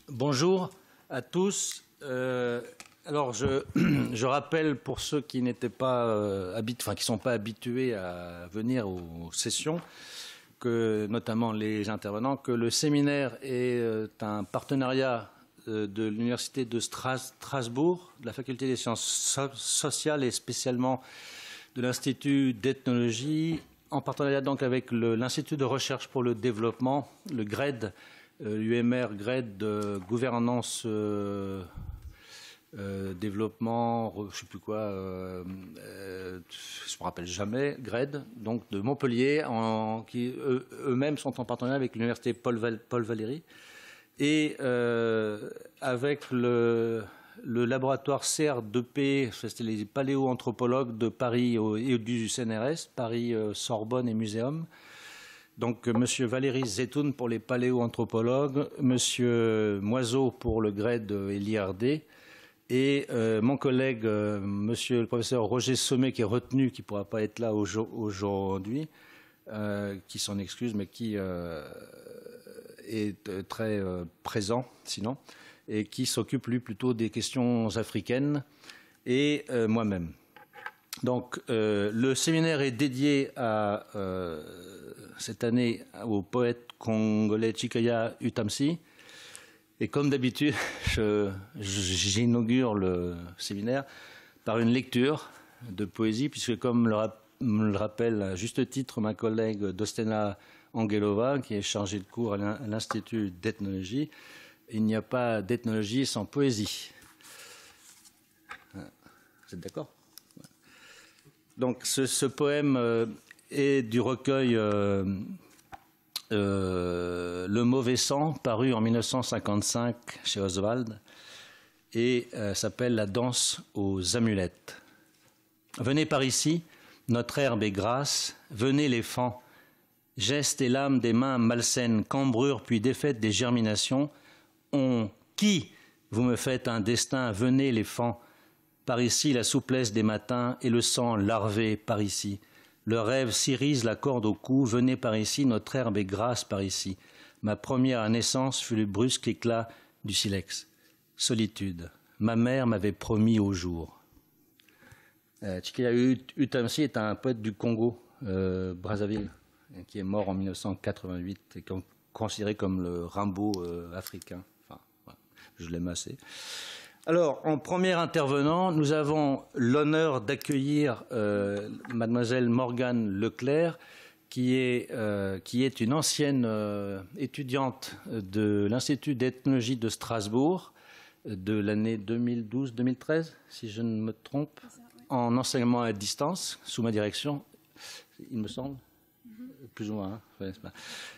Bonjour à tous. Alors, je rappelle pour ceux qui n'étaient pas qui sont pas habitués à venir aux sessions, que notamment les intervenants, que le séminaire est un partenariat de l'Université de Strasbourg, de la Faculté des sciences sociales et spécialement de l'Institut d'ethnologie, en partenariat donc avec l'Institut de recherche pour le développement, le GRED, l'UMR GRED de gouvernance, développement, je ne sais plus quoi, je ne me rappelle jamais, GRED, donc de Montpellier, qui eux-mêmes sont en partenariat avec l'Université Paul Valéry, et avec le laboratoire CR2P, c'était les paléoanthropologues de Paris et du CNRS, Paris, Sorbonne et Muséum. Donc, M. Valéry Zetoun pour les paléoanthropologues, M. Moiseau pour le GRED et l'IRD, et mon collègue, monsieur le professeur Roger Sommet, qui est retenu, qui ne pourra pas être là aujourd'hui, qui s'en excuse, mais qui est très présent, sinon, et qui s'occupe, lui, plutôt des questions africaines, et moi-même. Donc, le séminaire est dédié à, cette année au poète congolais Tchikaya Utamsi. Et comme d'habitude, j'inaugure le séminaire par une lecture de poésie, puisque comme me le rappelle à juste titre ma collègue Dostena Angelova, qui est chargée de cours à l'Institut d'ethnologie, il n'y a pas d'ethnologie sans poésie. Vous êtes d'accord? Donc ce poème est du recueil Le mauvais sang, paru en 1955 chez Oswald, et s'appelle La danse aux amulettes. Venez par ici, notre herbe est grasse, venez les fans, gestes et lames des mains malsaines, cambrures puis défaites des germinations. Qui vous me faites un destin, venez les fans, par ici la souplesse des matins et le sang larvé par ici. Le rêve s'irise la corde au cou, venez par ici, notre herbe est grasse par ici. Ma première naissance fut le brusque éclat du silex. Solitude. Ma mère m'avait promis au jour. Tchikaya Utamsi est un poète du Congo, Brazzaville, qui est mort en 1988 et considéré comme le Rimbaud africain. Enfin, voilà, je l'aime assez. Alors, en premier intervenant, nous avons l'honneur d'accueillir mademoiselle Morgane Leclerc, qui est une ancienne étudiante de l'Institut d'ethnologie de Strasbourg de l'année 2012-2013, si je ne me trompe, en enseignement à distance, sous ma direction, il me semble. Plus ou moins, hein,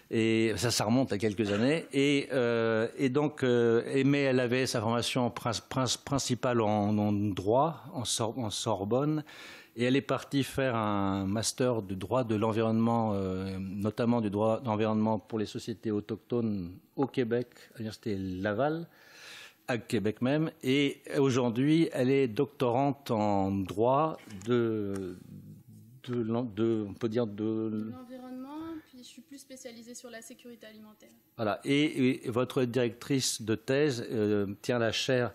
et ça remonte à quelques années. Et donc, mais elle avait sa formation principale en droit, en Sorbonne, et elle est partie faire un master de droit de l'environnement, notamment du droit d'environnement pour les sociétés autochtones au Québec, à l'Université Laval, à Québec même. Et aujourd'hui, elle est doctorante en droit on peut dire de l'environnement, puis je suis plus spécialisée sur la sécurité alimentaire. Voilà, et votre directrice de thèse tient la chaire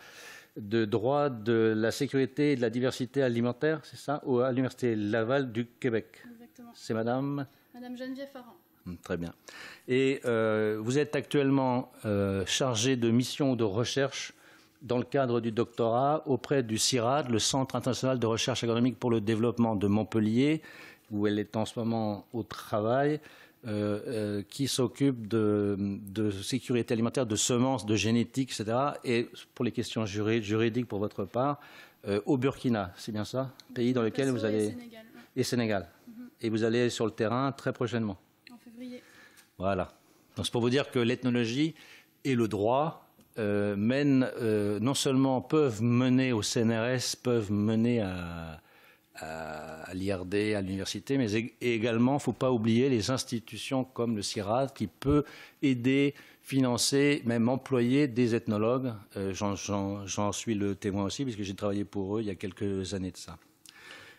de droit de la sécurité et de la diversité alimentaire, c'est ça, à l'Université Laval du Québec. Exactement. C'est Madame Geneviève Farran. Très bien. Et vous êtes actuellement chargée de mission de recherche dans le cadre du doctorat auprès du CIRAD, le Centre international de recherche agronomique pour le développement de Montpellier, où elle est en ce moment au travail, qui s'occupe de sécurité alimentaire, de semences, de génétique, etc. Et pour les questions juridiques pour votre part, au Burkina, c'est bien ça? Pays dans lequel vous allez... Sénégal. Et Sénégal. Et vous allez sur le terrain très prochainement. En février. Voilà. Donc c'est pour vous dire que l'ethnologie et le droit mènent, non seulement peuvent mener au CNRS, peuvent mener à l'IRD, à l'université, mais également, il ne faut pas oublier les institutions comme le CIRAD qui peut aider, financer, même employer des ethnologues. J'en suis le témoin aussi, puisque j'ai travaillé pour eux il y a quelques années de ça.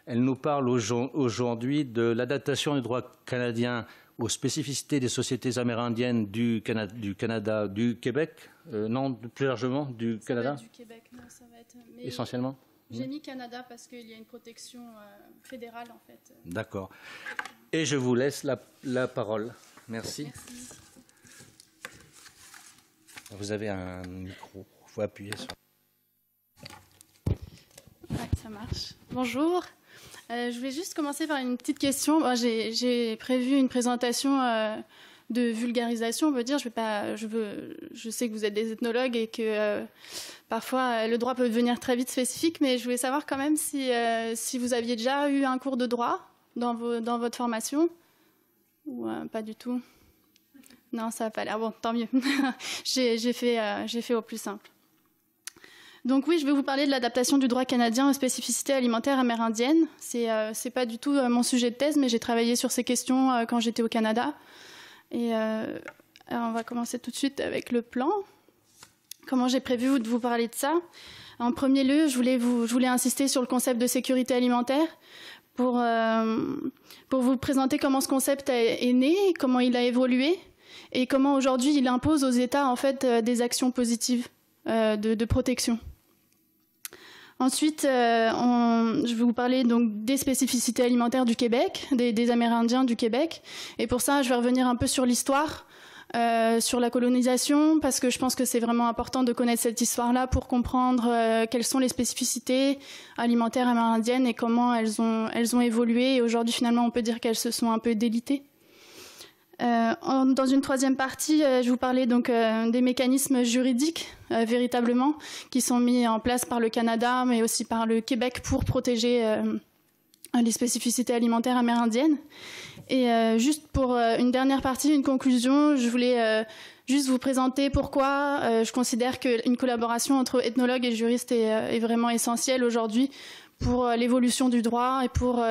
Elle nous parle aujourd'hui de l'adaptation du droit canadien aux spécificités des sociétés amérindiennes du Canada, du Québec, non, plus largement du Canada. Du Québec, non, ça va être... Mais essentiellement. J'ai mis Canada parce qu'il y a une protection fédérale en fait. D'accord. Et je vous laisse la parole. Merci. Merci. Vous avez un micro, il faut appuyer sur. Ouais, ça marche. Bonjour. Je voulais juste commencer par une petite question. Bon, j'ai prévu une présentation de vulgarisation, on peut dire. Je sais que vous êtes des ethnologues et que parfois le droit peut devenir très vite spécifique, mais je voulais savoir quand même si vous aviez déjà eu un cours de droit dans votre formation ou pas du tout. Non, ça n'a pas l'air. Bon, tant mieux. j'ai fait au plus simple. Donc oui, je vais vous parler de l'adaptation du droit canadien aux spécificités alimentaires amérindiennes. C'est pas du tout mon sujet de thèse, mais j'ai travaillé sur ces questions quand j'étais au Canada. Et alors on va commencer tout de suite avec le plan. Comment j'ai prévu de vous parler de ça? En premier lieu, je voulais insister sur le concept de sécurité alimentaire pour vous présenter comment ce concept est né, comment il a évolué et comment aujourd'hui il impose aux États en fait des actions positives de protection. Ensuite, je vais vous parler donc des spécificités alimentaires du Québec, des Amérindiens du Québec. Et pour ça, je vais revenir un peu sur l'histoire, sur la colonisation, parce que je pense que c'est vraiment important de connaître cette histoire-là pour comprendre quelles sont les spécificités alimentaires amérindiennes et comment elles ont évolué. Et aujourd'hui, finalement, on peut dire qu'elles se sont un peu délitées. Dans une troisième partie, je vais vous parler donc des mécanismes juridiques véritablement qui sont mis en place par le Canada, mais aussi par le Québec pour protéger les spécificités alimentaires amérindiennes. Et juste pour une dernière partie, une conclusion, je voulais juste vous présenter pourquoi je considère qu'une collaboration entre ethnologues et juristes est vraiment essentielle aujourd'hui pour l'évolution du droit et pour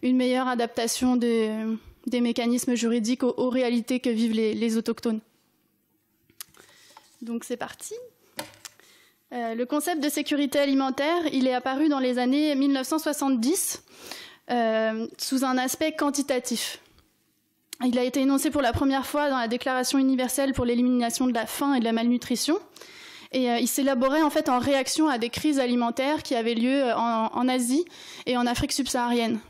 une meilleure adaptation des mécanismes juridiques aux réalités que vivent les autochtones. Donc c'est parti. Le concept de sécurité alimentaire, il est apparu dans les années 1970 sous un aspect quantitatif. Il a été énoncé pour la première fois dans la Déclaration universelle pour l'élimination de la faim et de la malnutrition. Et il s'élaborait en fait en réaction à des crises alimentaires qui avaient lieu en Asie et en Afrique subsaharienne.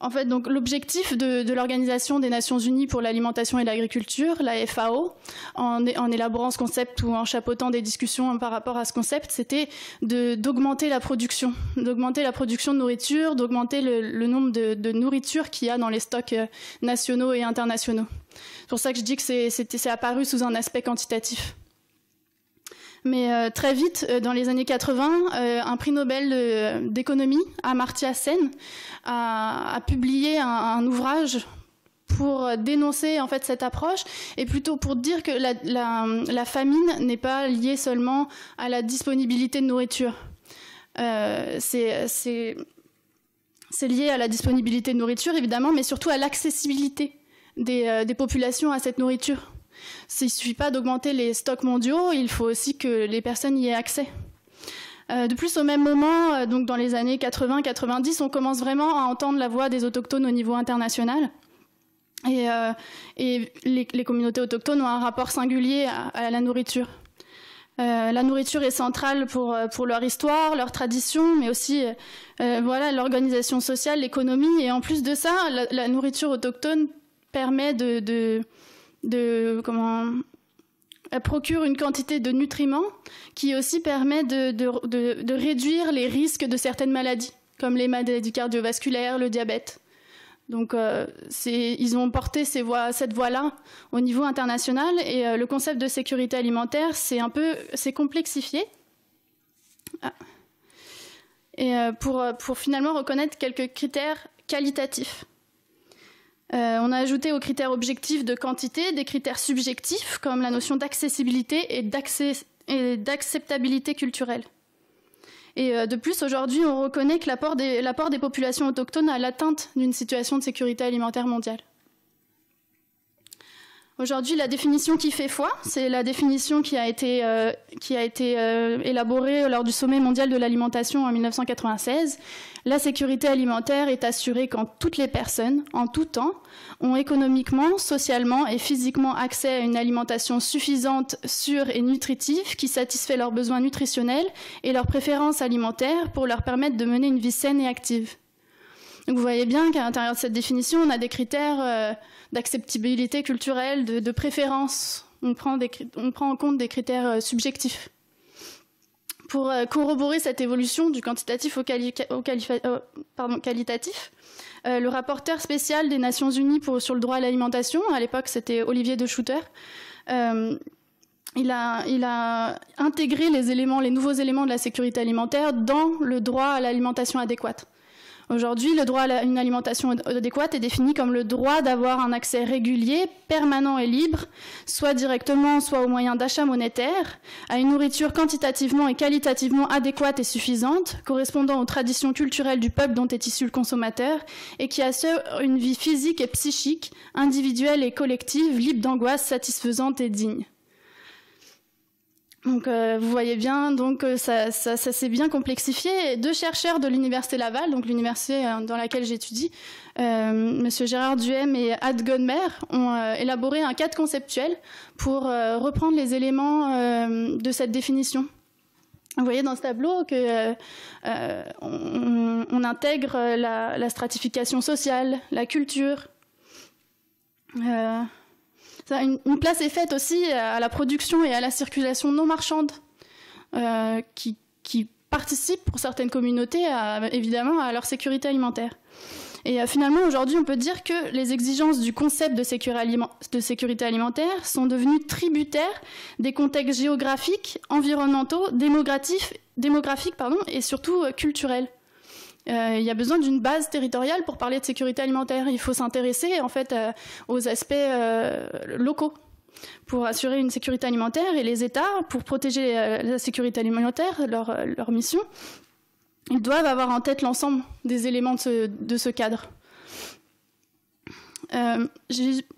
En fait, donc, l'objectif de l'Organisation des Nations Unies pour l'alimentation et l'agriculture, la FAO, en élaborant ce concept ou en chapeautant des discussions par rapport à ce concept, c'était d'augmenter la production de nourriture, d'augmenter le nombre de nourriture qu'il y a dans les stocks nationaux et internationaux. C'est pour ça que je dis que c'est apparu sous un aspect quantitatif. Mais très vite, dans les années 80, un prix Nobel d'économie, Amartya Sen, a publié un ouvrage pour dénoncer en fait cette approche et plutôt pour dire que la famine n'est pas liée seulement à la disponibilité de nourriture. C'est lié à la disponibilité de nourriture évidemment, mais surtout à l'accessibilité des populations à cette nourriture. Il ne suffit pas d'augmenter les stocks mondiaux, il faut aussi que les personnes y aient accès. De plus, au même moment, donc dans les années 80-90, on commence vraiment à entendre la voix des autochtones au niveau international. Et les communautés autochtones ont un rapport singulier à la nourriture. La nourriture est centrale pour leur histoire, leur tradition, mais aussi l'organisation sociale, l'économie. Et en plus de ça, la nourriture autochtone permet elle procure une quantité de nutriments qui aussi permet de réduire les risques de certaines maladies, comme les maladies cardiovasculaires, le diabète. Donc, ils ont porté cette voie-là au niveau international et le concept de sécurité alimentaire, c'est complexifié. Et pour finalement reconnaître quelques critères qualitatifs. On a ajouté aux critères objectifs de quantité des critères subjectifs comme la notion d'accessibilité et d'acceptabilité culturelle. Et de plus, aujourd'hui, on reconnaît que l'apport des populations autochtones à l'atteinte d'une situation de sécurité alimentaire mondiale. Aujourd'hui, la définition qui fait foi, c'est la définition qui a été élaborée lors du sommet mondial de l'alimentation en 1996. La sécurité alimentaire est assurée quand toutes les personnes, en tout temps, ont économiquement, socialement et physiquement accès à une alimentation suffisante, sûre et nutritive qui satisfait leurs besoins nutritionnels et leurs préférences alimentaires pour leur permettre de mener une vie saine et active. Donc vous voyez bien qu'à l'intérieur de cette définition, on a des critères d'acceptabilité culturelle, de préférence. On prend en compte des critères subjectifs. Pour corroborer cette évolution du quantitatif au qualitatif, le rapporteur spécial des Nations Unies sur le droit à l'alimentation, à l'époque c'était Olivier De Schutter, il a intégré les nouveaux éléments de la sécurité alimentaire dans le droit à l'alimentation adéquate. Aujourd'hui, le droit à une alimentation adéquate est défini comme le droit d'avoir un accès régulier, permanent et libre, soit directement, soit au moyen d'achats monétaires, à une nourriture quantitativement et qualitativement adéquate et suffisante, correspondant aux traditions culturelles du peuple dont est issu le consommateur, et qui assure une vie physique et psychique, individuelle et collective, libre d'angoisse, satisfaisante et digne. Donc, vous voyez bien, donc ça s'est bien complexifié. Et 2 chercheurs de l'université Laval, donc l'université dans laquelle j'étudie, Monsieur Gérard Duhem et Ad Godmer, ont élaboré un cadre conceptuel pour reprendre les éléments de cette définition. Vous voyez dans ce tableau que on intègre la stratification sociale, la culture. Une place est faite aussi à la production et à la circulation non marchande, qui participent pour certaines communautés évidemment à leur sécurité alimentaire. Et finalement, aujourd'hui, on peut dire que les exigences du concept de sécurité alimentaire sont devenues tributaires des contextes géographiques, environnementaux, démographiques et surtout culturels. Il y a besoin d'une base territoriale pour parler de sécurité alimentaire. Il faut s'intéresser en fait aux aspects locaux pour assurer une sécurité alimentaire, et les États, pour protéger la sécurité alimentaire, leur mission, ils doivent avoir en tête l'ensemble des éléments de ce cadre.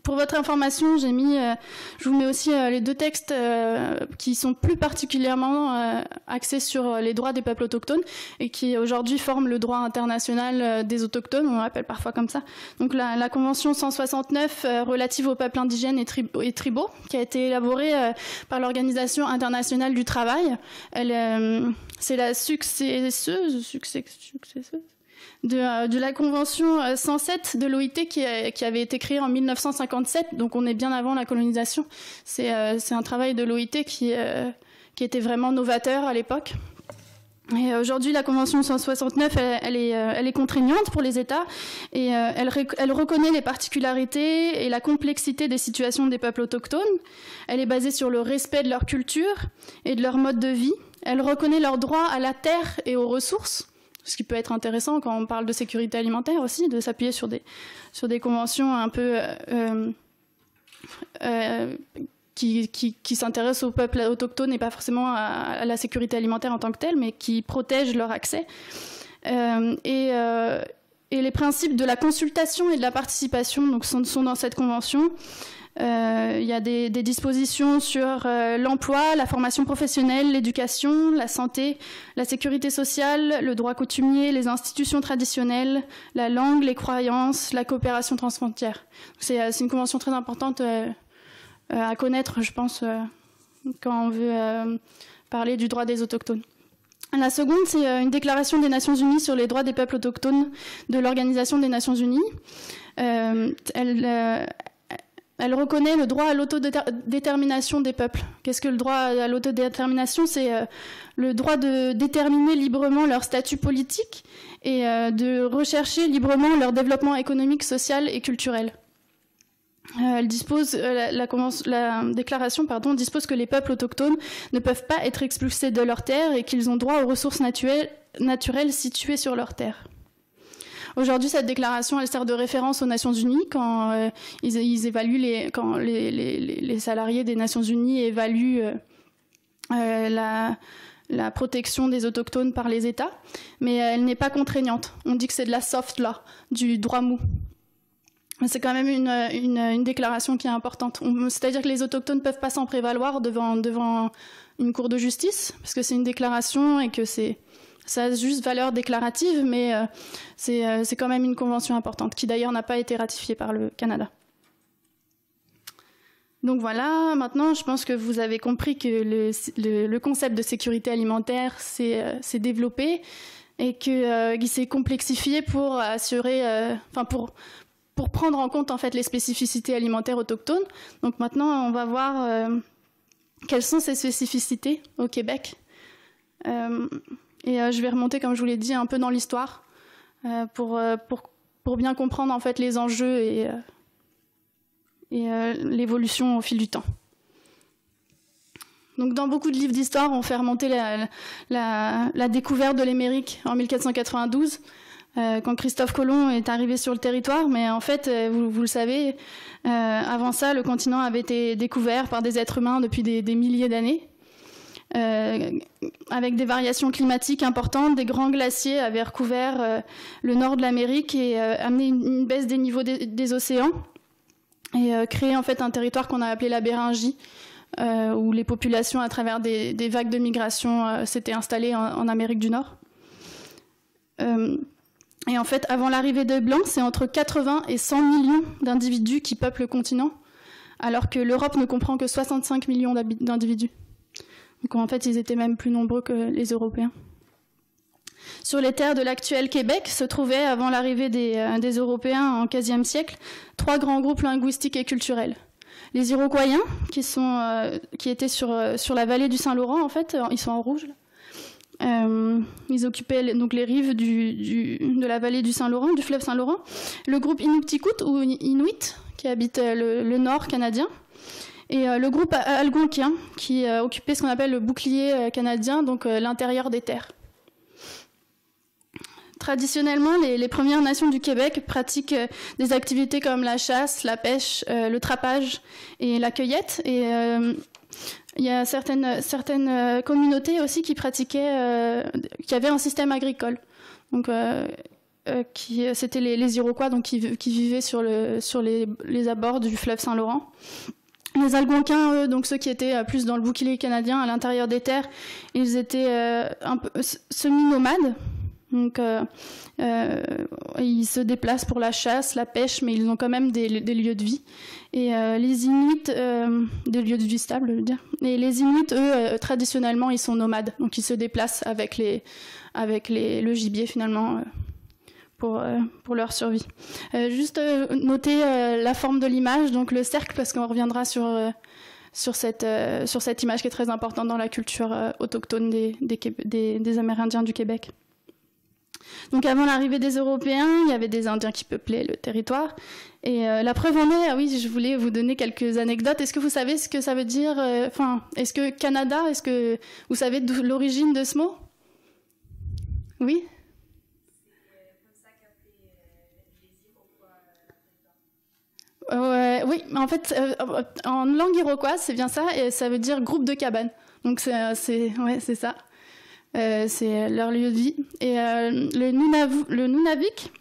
Pour votre information, je vous mets aussi les 2 textes qui sont plus particulièrement axés sur les droits des peuples autochtones et qui aujourd'hui forment le droit international des autochtones, on l'appelle parfois comme ça. Donc la Convention 169 relative aux peuples indigènes et tribaux, qui a été élaborée par l'Organisation internationale du travail. C'est la successeuse de la Convention 107 de l'OIT qui avait été créée en 1957, donc on est bien avant la colonisation. C'est un travail de l'OIT qui était vraiment novateur à l'époque. Et aujourd'hui, la Convention 169, elle est contraignante pour les États, et elle reconnaît les particularités et la complexité des situations des peuples autochtones. Elle est basée sur le respect de leur culture et de leur mode de vie. Elle reconnaît leur droit à la terre et aux ressources, ce qui peut être intéressant quand on parle de sécurité alimentaire aussi, de s'appuyer sur des conventions un peu qui s'intéressent aux peuples autochtones et pas forcément à la sécurité alimentaire en tant que telle, mais qui protègent leur accès. Et les principes de la consultation et de la participation donc, sont dans cette convention. Il y a des dispositions sur l'emploi, la formation professionnelle, l'éducation, la santé, la sécurité sociale, le droit coutumier, les institutions traditionnelles, la langue, les croyances, la coopération transfrontière. C'est une convention très importante à connaître, je pense, quand on veut parler du droit des autochtones. La seconde, c'est une déclaration des Nations Unies sur les droits des peuples autochtones de l'Organisation des Nations Unies. Elle reconnaît le droit à l'autodétermination des peuples. Qu'est-ce que le droit à l'autodétermination ? C'est le droit de déterminer librement leur statut politique et de rechercher librement leur développement économique, social et culturel. Elle dispose, la déclaration dispose que les peuples autochtones ne peuvent pas être expulsés de leurs terres et qu'ils ont droit aux ressources naturelles situées sur leurs terres. Aujourd'hui, cette déclaration, elle sert de référence aux Nations Unies quand ils évaluent quand les salariés des Nations Unies évaluent la protection des autochtones par les États, mais elle n'est pas contraignante. On dit que c'est de la soft law, du droit mou. c'est quand même une déclaration qui est importante. C'est-à-dire que les autochtones ne peuvent pas s'en prévaloir devant une cour de justice, parce que c'est une déclaration et que ça a juste valeur déclarative, mais c'est quand même une convention importante, qui d'ailleurs n'a pas été ratifiée par le Canada. Donc voilà, maintenant je pense que vous avez compris que le concept de sécurité alimentaire s'est développé et qu'il s'est complexifié pour assurer, pour prendre en compte en fait les spécificités alimentaires autochtones. Donc maintenant on va voir quelles sont ces spécificités au Québec. Et je vais remonter, comme je vous l'ai dit, un peu dans l'histoire pour bien comprendre en fait les enjeux et l'évolution au fil du temps. Donc, dans beaucoup de livres d'histoire, on fait remonter la découverte de l'Amérique en 1492, quand Christophe Colomb est arrivé sur le territoire. Mais en fait, vous le savez, avant ça, le continent avait été découvert par des êtres humains depuis des milliers d'années. Avec des variations climatiques importantes, des grands glaciers avaient recouvert le nord de l'Amérique et amené une baisse des niveaux des océans. Et créer en fait un territoire qu'on a appelé la Béringie, où les populations, à travers des vagues de migration, s'étaient installées en Amérique du Nord. Et en fait, avant l'arrivée des Blancs, c'est entre 80 et 100 millions d'individus qui peuplent le continent, alors que l'Europe ne comprend que 65 millions d'individus. Donc en fait, ils étaient même plus nombreux que les Européens. Sur les terres de l'actuel Québec se trouvaient, avant l'arrivée des Européens en XVe siècle, 3 grands groupes linguistiques et culturels. Les Iroquois, qui étaient sur la vallée du Saint-Laurent, en fait, ils sont en rouge. Ils occupaient donc les rives de la vallée du Saint-Laurent, du fleuve Saint-Laurent. Le groupe Inuktitut ou Inuit, qui habite le nord canadien. Et le groupe Algonquin, qui occupait ce qu'on appelle le bouclier canadien, donc l'intérieur des terres. Traditionnellement, les Premières Nations du Québec pratiquent des activités comme la chasse, la pêche, le trappage et la cueillette. Et il y a certaines communautés aussi qui pratiquaient, qui avaient un système agricole. Donc, c'était les Iroquois, donc qui vivaient sur les abords du fleuve Saint-Laurent. Les Algonquins, eux, donc ceux qui étaient plus dans le bouclier canadien, à l'intérieur des terres, ils étaient un peu semi-nomades. Donc, ils se déplacent pour la chasse, la pêche, mais ils ont quand même des lieux de vie. Et les Inuits, des lieux de vie stables, je veux dire. Et les Inuits, eux, traditionnellement, ils sont nomades. Donc, ils se déplacent avec le gibier, finalement, pour leur survie. Juste noter la forme de l'image, donc le cercle, parce qu'on reviendra sur cette image qui est très importante dans la culture autochtone des Amérindiens du Québec. Donc avant l'arrivée des Européens, il y avait des Indiens qui peuplaient le territoire. Et la preuve en est, oui, je voulais vous donner quelques anecdotes. Est-ce que vous savez ce que ça veut dire est-ce que Canada, est-ce que vous savez l'origine de ce mot? Oui. Oui, en fait, en langue iroquoise, c'est bien ça, et ça veut dire groupe de cabanes. Donc c'est ça. C'est leur lieu de vie. Et le Nunavik,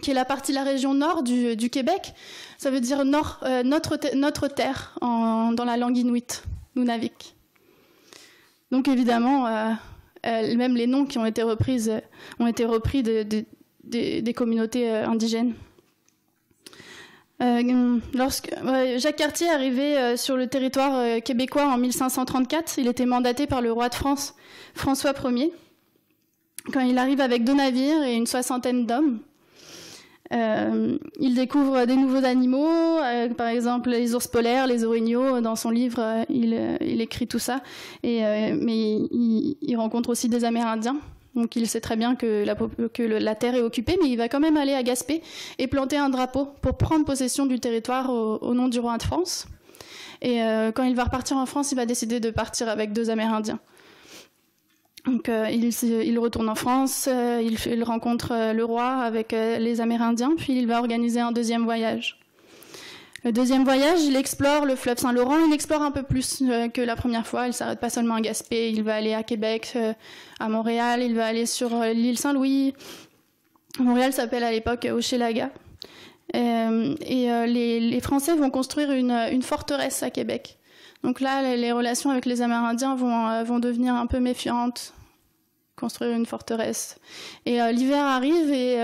qui est la partie de la région nord du Québec, ça veut dire notre terre dans la langue inuit, Nunavik. Donc évidemment, même les noms qui ont été repris des communautés indigènes. Lorsque Jacques Cartier est arrivé sur le territoire québécois en 1534, il était mandaté par le roi de France, François Ier. Quand il arrive avec 2 navires et une 60aine d'hommes, il découvre des nouveaux animaux, par exemple les ours polaires, les orignaux. Dans son livre, il écrit tout ça. Mais il rencontre aussi des Amérindiens. Donc il sait très bien que la terre est occupée, mais il va quand même aller à Gaspé et planter un drapeau pour prendre possession du territoire au nom du roi de France. Et quand il va repartir en France, il va décider de partir avec 2 Amérindiens. Donc il retourne en France, il rencontre le roi avec les Amérindiens, puis il va organiser un 2e voyage. Le 2e voyage, il explore le fleuve Saint-Laurent, il explore un peu plus que la première fois, il ne s'arrête pas seulement à Gaspé, il va aller à Québec, à Montréal, il va aller sur l'île Saint-Louis. Montréal s'appelle à l'époque Hochelaga. Les Français vont construire une forteresse à Québec. Donc là, les relations avec les Amérindiens vont devenir un peu méfiantes. Construire une forteresse. Et l'hiver arrive et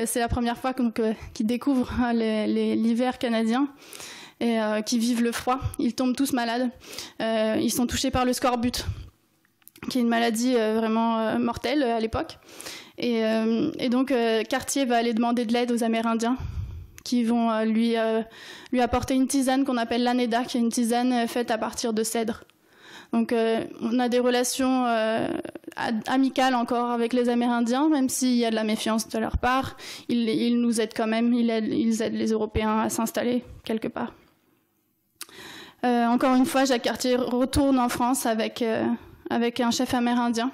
c'est la première fois qu'ils découvrent l'hiver canadien et qu'ils vivent le froid. Ils tombent tous malades. Ils sont touchés par le scorbut, qui est une maladie vraiment mortelle à l'époque. Et donc Cartier va aller demander de l'aide aux Amérindiens qui vont lui apporter une tisane qu'on appelle l'aneda, qui est une tisane faite à partir de cèdre. Donc on a des relations amicales encore avec les Amérindiens, même s'il y a de la méfiance de leur part. Ils nous aident quand même, ils aident les Européens à s'installer quelque part. Encore une fois, Jacques Cartier retourne en France avec un chef amérindien.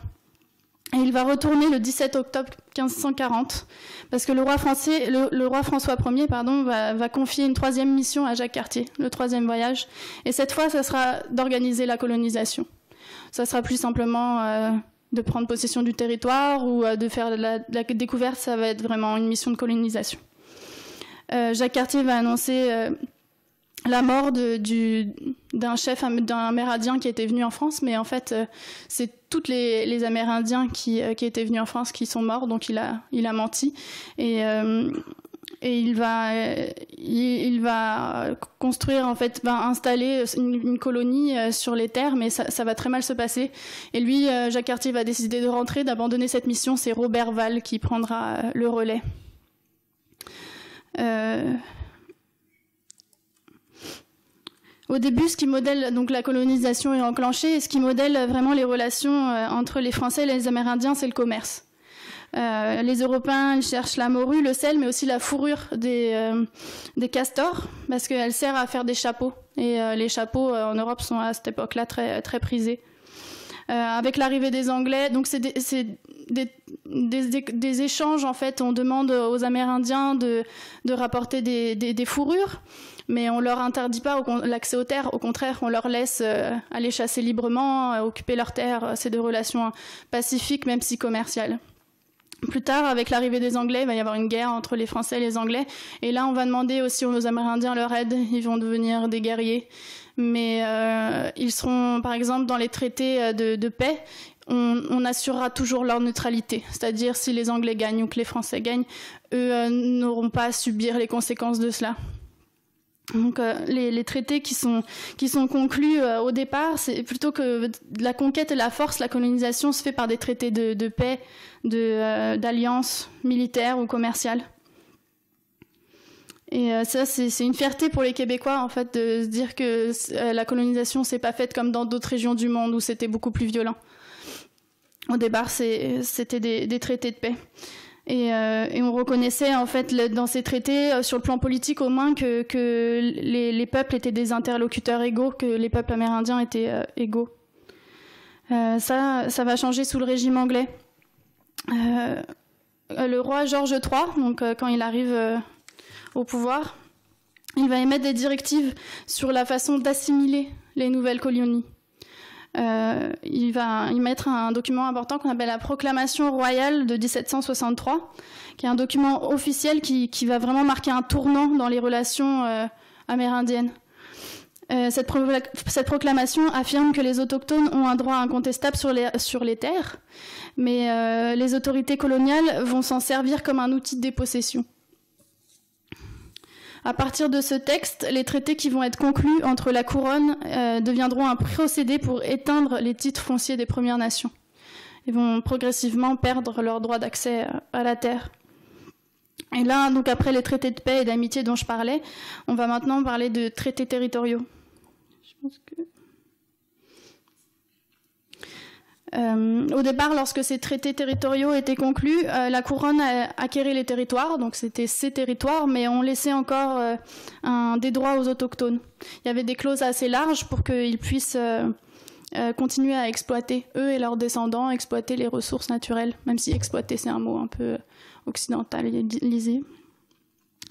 Et il va retourner le 17 octobre 1540, parce que le roi François Ier va confier une troisième mission à Jacques Cartier, le troisième voyage. Et cette fois, ça sera d'organiser la colonisation. Ça sera plus simplement de prendre possession du territoire ou de faire la découverte, ça va être vraiment une mission de colonisation. Jacques Cartier va annoncer la mort d'un chef, d'un Amérindien qui était venu en France, mais en fait, c'est tous les Amérindiens qui étaient venus en France qui sont morts, donc il a menti. Et il va construire, en fait, va installer une colonie sur les terres, mais ça va très mal se passer. Et lui, Jacques Cartier va décider de rentrer, d'abandonner cette mission. C'est Robert Val qui prendra le relais. Au début, ce qui modèle, donc la colonisation est enclenchée, et ce qui modèle vraiment les relations entre les Français et les Amérindiens, c'est le commerce. Les Européens, ils cherchent la morue, le sel, mais aussi la fourrure des castors, parce qu'elle sert à faire des chapeaux. Et les chapeaux en Europe sont à cette époque-là très, très prisés. Avec l'arrivée des Anglais, donc c'est des échanges, en fait. On demande aux Amérindiens de rapporter des fourrures, mais on leur interdit pas l'accès aux terres. Au contraire, on leur laisse aller chasser librement, occuper leurs terres. C'est des relations pacifiques, même si commerciales. Plus tard, avec l'arrivée des Anglais, il va y avoir une guerre entre les Français et les Anglais. Et là, on va demander aussi aux Amérindiens leur aide. Ils vont devenir des guerriers. Mais ils seront, par exemple, dans les traités de paix, on assurera toujours leur neutralité. C'est-à-dire, si les Anglais gagnent ou que les Français gagnent, eux n'auront pas à subir les conséquences de cela. Donc les traités qui sont conclus au départ, c'est plutôt que la conquête et la force, la colonisation se fait par des traités de paix, d'alliances militaires ou commerciales. Et ça, c'est une fierté pour les Québécois, en fait, de se dire que la colonisation s'est pas faite comme dans d'autres régions du monde où c'était beaucoup plus violent. Au départ, c'était des traités de paix. Et on reconnaissait, en fait, dans ces traités, sur le plan politique au moins, que les peuples étaient des interlocuteurs égaux, que les peuples amérindiens étaient égaux. Ça va changer sous le régime anglais. Le roi George III, donc quand il arrive au pouvoir, il va émettre des directives sur la façon d'assimiler les nouvelles colonies. Il va y mettre un document important qu'on appelle la Proclamation royale de 1763, qui est un document officiel qui va vraiment marquer un tournant dans les relations amérindiennes. Cette proclamation affirme que les autochtones ont un droit incontestable sur les terres, mais les autorités coloniales vont s'en servir comme un outil de dépossession. À partir de ce texte, les traités qui vont être conclus entre la couronne deviendront un procédé pour éteindre les titres fonciers des Premières Nations. Ils vont progressivement perdre leur droit d'accès à la terre. Et là, donc après les traités de paix et d'amitié dont je parlais, on va maintenant parler de traités territoriaux. Je pense que... au départ, lorsque ces traités territoriaux étaient conclus, la couronne acquérait les territoires, donc c'était ses territoires, mais on laissait encore des droits aux autochtones. Il y avait des clauses assez larges pour qu'ils puissent continuer à exploiter, eux et leurs descendants, exploiter les ressources naturelles, même si exploiter c'est un mot un peu occidentalisé.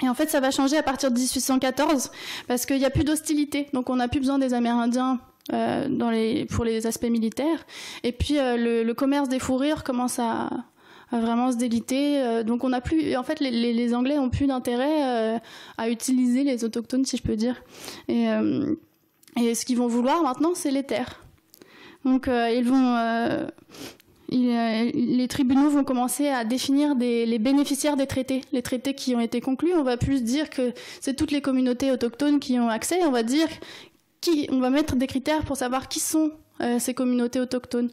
Et en fait, ça va changer à partir de 1814, parce qu'il n'y a plus d'hostilité, donc on n'a plus besoin des Amérindiens pour les aspects militaires. Et puis le commerce des fourrures commence à vraiment se déliter. Donc on n'a plus, en fait, les Anglais ont plus d'intérêt à utiliser les autochtones, si je peux dire. Et ce qu'ils vont vouloir maintenant, c'est les terres. Donc les tribunaux vont commencer à définir les bénéficiaires des traités, les traités qui ont été conclus. On va plus dire que c'est toutes les communautés autochtones qui ont accès. On va dire on va mettre des critères pour savoir qui sont ces communautés autochtones.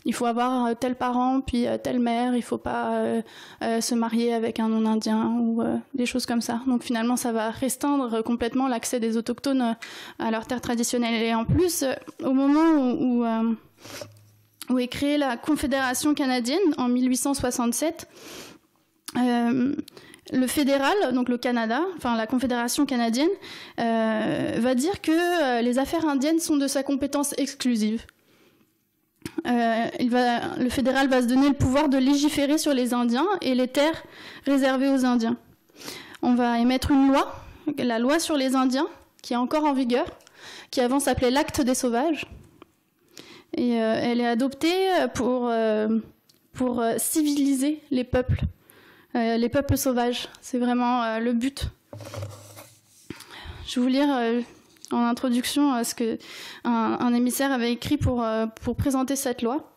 Il faut avoir tel parent puis telle mère. Il faut pas se marier avec un non-indien ou des choses comme ça. Donc finalement, ça va restreindre complètement l'accès des autochtones à leurs terres traditionnelles. Et en plus, au moment où est créée la Confédération canadienne en 1867, le fédéral, donc le Canada, enfin la Confédération canadienne, va dire que les affaires indiennes sont de sa compétence exclusive. Le fédéral va se donner le pouvoir de légiférer sur les Indiens et les terres réservées aux Indiens. On va émettre une loi, la loi sur les Indiens, qui est encore en vigueur, qui avant s'appelait l'Acte des Sauvages. Et elle est adoptée pour civiliser les peuples sauvages. C'est vraiment le but. Je vais vous lire en introduction ce qu'un émissaire avait écrit pour présenter cette loi.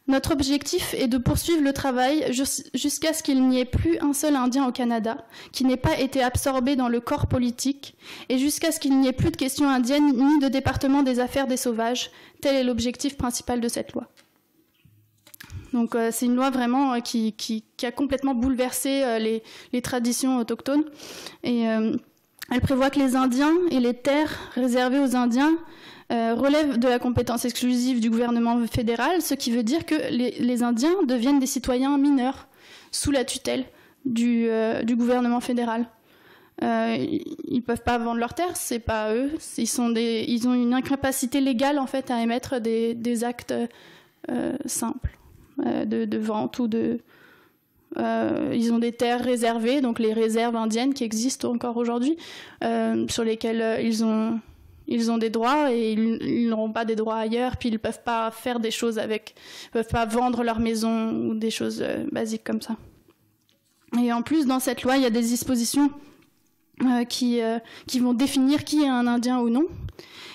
Notre objectif est de poursuivre le travail jusqu'à ce qu'il n'y ait plus un seul Indien au Canada qui n'ait pas été absorbé dans le corps politique et jusqu'à ce qu'il n'y ait plus de questions indiennes ni de département des affaires des sauvages. Tel est l'objectif principal de cette loi. Donc c'est une loi vraiment qui a complètement bouleversé les traditions autochtones. Et elle prévoit que les Indiens et les terres réservées aux Indiens relèvent de la compétence exclusive du gouvernement fédéral, ce qui veut dire que les Indiens deviennent des citoyens mineurs sous la tutelle du gouvernement fédéral. Ils ne peuvent pas vendre leurs terres, c'est pas eux. Ils ont une incapacité légale en fait à émettre des actes simples de vente ou de. Ils ont des terres réservées, donc les réserves indiennes qui existent encore aujourd'hui, sur lesquelles ils ont des droits et ils n'auront pas des droits ailleurs, puis ils ne peuvent pas faire des choses avec, ils ne peuvent pas vendre leur maison ou des choses basiques comme ça. Et en plus, dans cette loi, il y a des dispositions qui vont définir qui est un Indien ou non.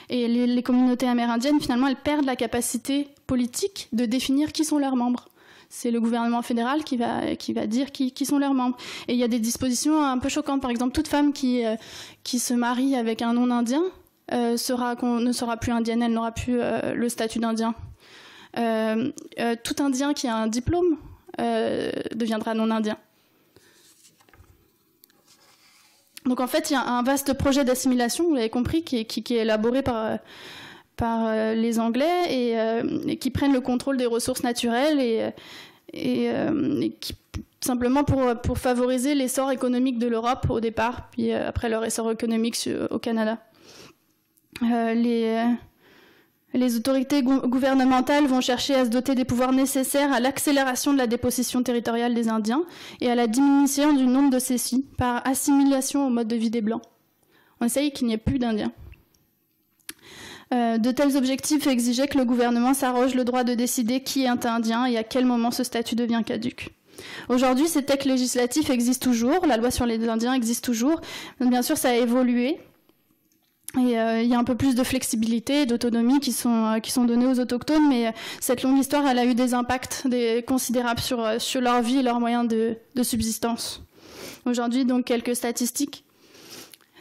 Et les communautés amérindiennes, finalement, elles perdent la capacité politique de définir qui sont leurs membres. C'est le gouvernement fédéral qui va dire qui sont leurs membres. Et il y a des dispositions un peu choquantes. Par exemple, toute femme qui se marie avec un non-indien ne sera plus indienne, elle n'aura plus le statut d'indien. Tout indien qui a un diplôme deviendra non-indien. Donc en fait, il y a un vaste projet d'assimilation, vous l'avez compris, qui est élaboré par les Anglais et qui prennent le contrôle des ressources naturelles et qui, simplement pour favoriser l'essor économique de l'Europe au départ, puis après leur essor économique au Canada. Les autorités gouvernementales vont chercher à se doter des pouvoirs nécessaires à l'accélération de la dépossession territoriale des Indiens et à la diminution du nombre de ceux-ci par assimilation au mode de vie des Blancs. On essaye qu'il n'y ait plus d'Indiens. De tels objectifs exigeaient que le gouvernement s'arroge le droit de décider qui est indien et à quel moment ce statut devient caduc. Aujourd'hui, ces textes législatifs existent toujours, la loi sur les Indiens existe toujours. Bien sûr, ça a évolué. Et il y a un peu plus de flexibilité, d'autonomie qui sont données aux autochtones, mais cette longue histoire, elle a eu des impacts considérables sur leur vie et leurs moyens de subsistance. Aujourd'hui, donc, quelques statistiques.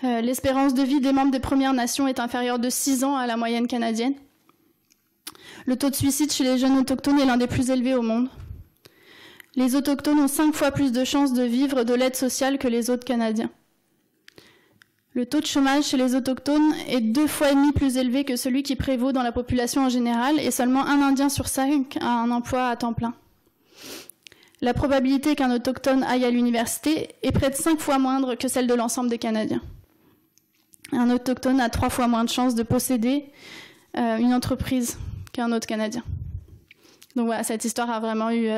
L'espérance de vie des membres des Premières Nations est inférieure de 6 ans à la moyenne canadienne. Le taux de suicide chez les jeunes autochtones est l'un des plus élevés au monde. Les autochtones ont 5 fois plus de chances de vivre de l'aide sociale que les autres Canadiens. Le taux de chômage chez les autochtones est 2,5 fois plus élevé que celui qui prévaut dans la population en général et seulement un Indien sur 5 a un emploi à temps plein. La probabilité qu'un autochtone aille à l'université est près de 5 fois moindre que celle de l'ensemble des Canadiens. Un autochtone a 3 fois moins de chances de posséder une entreprise qu'un autre Canadien. Donc voilà, cette histoire a vraiment eu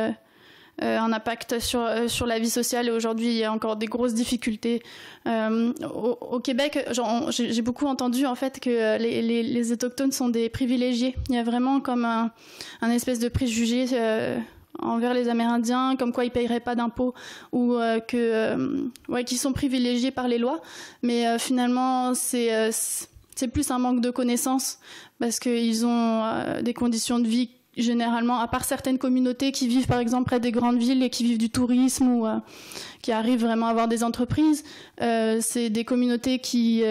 un impact sur la vie sociale et aujourd'hui il y a encore des grosses difficultés. Au Québec, j'ai beaucoup entendu en fait que les autochtones sont des privilégiés. Il y a vraiment comme un espèce de préjugé envers les Amérindiens, comme quoi ils ne paieraient pas d'impôts ou qu'ils sont privilégiés par les lois. Mais finalement, c'est plus un manque de connaissances parce qu'ils ont des conditions de vie généralement, à part certaines communautés qui vivent par exemple près des grandes villes et qui vivent du tourisme ou qui arrivent vraiment à avoir des entreprises, c'est des communautés qui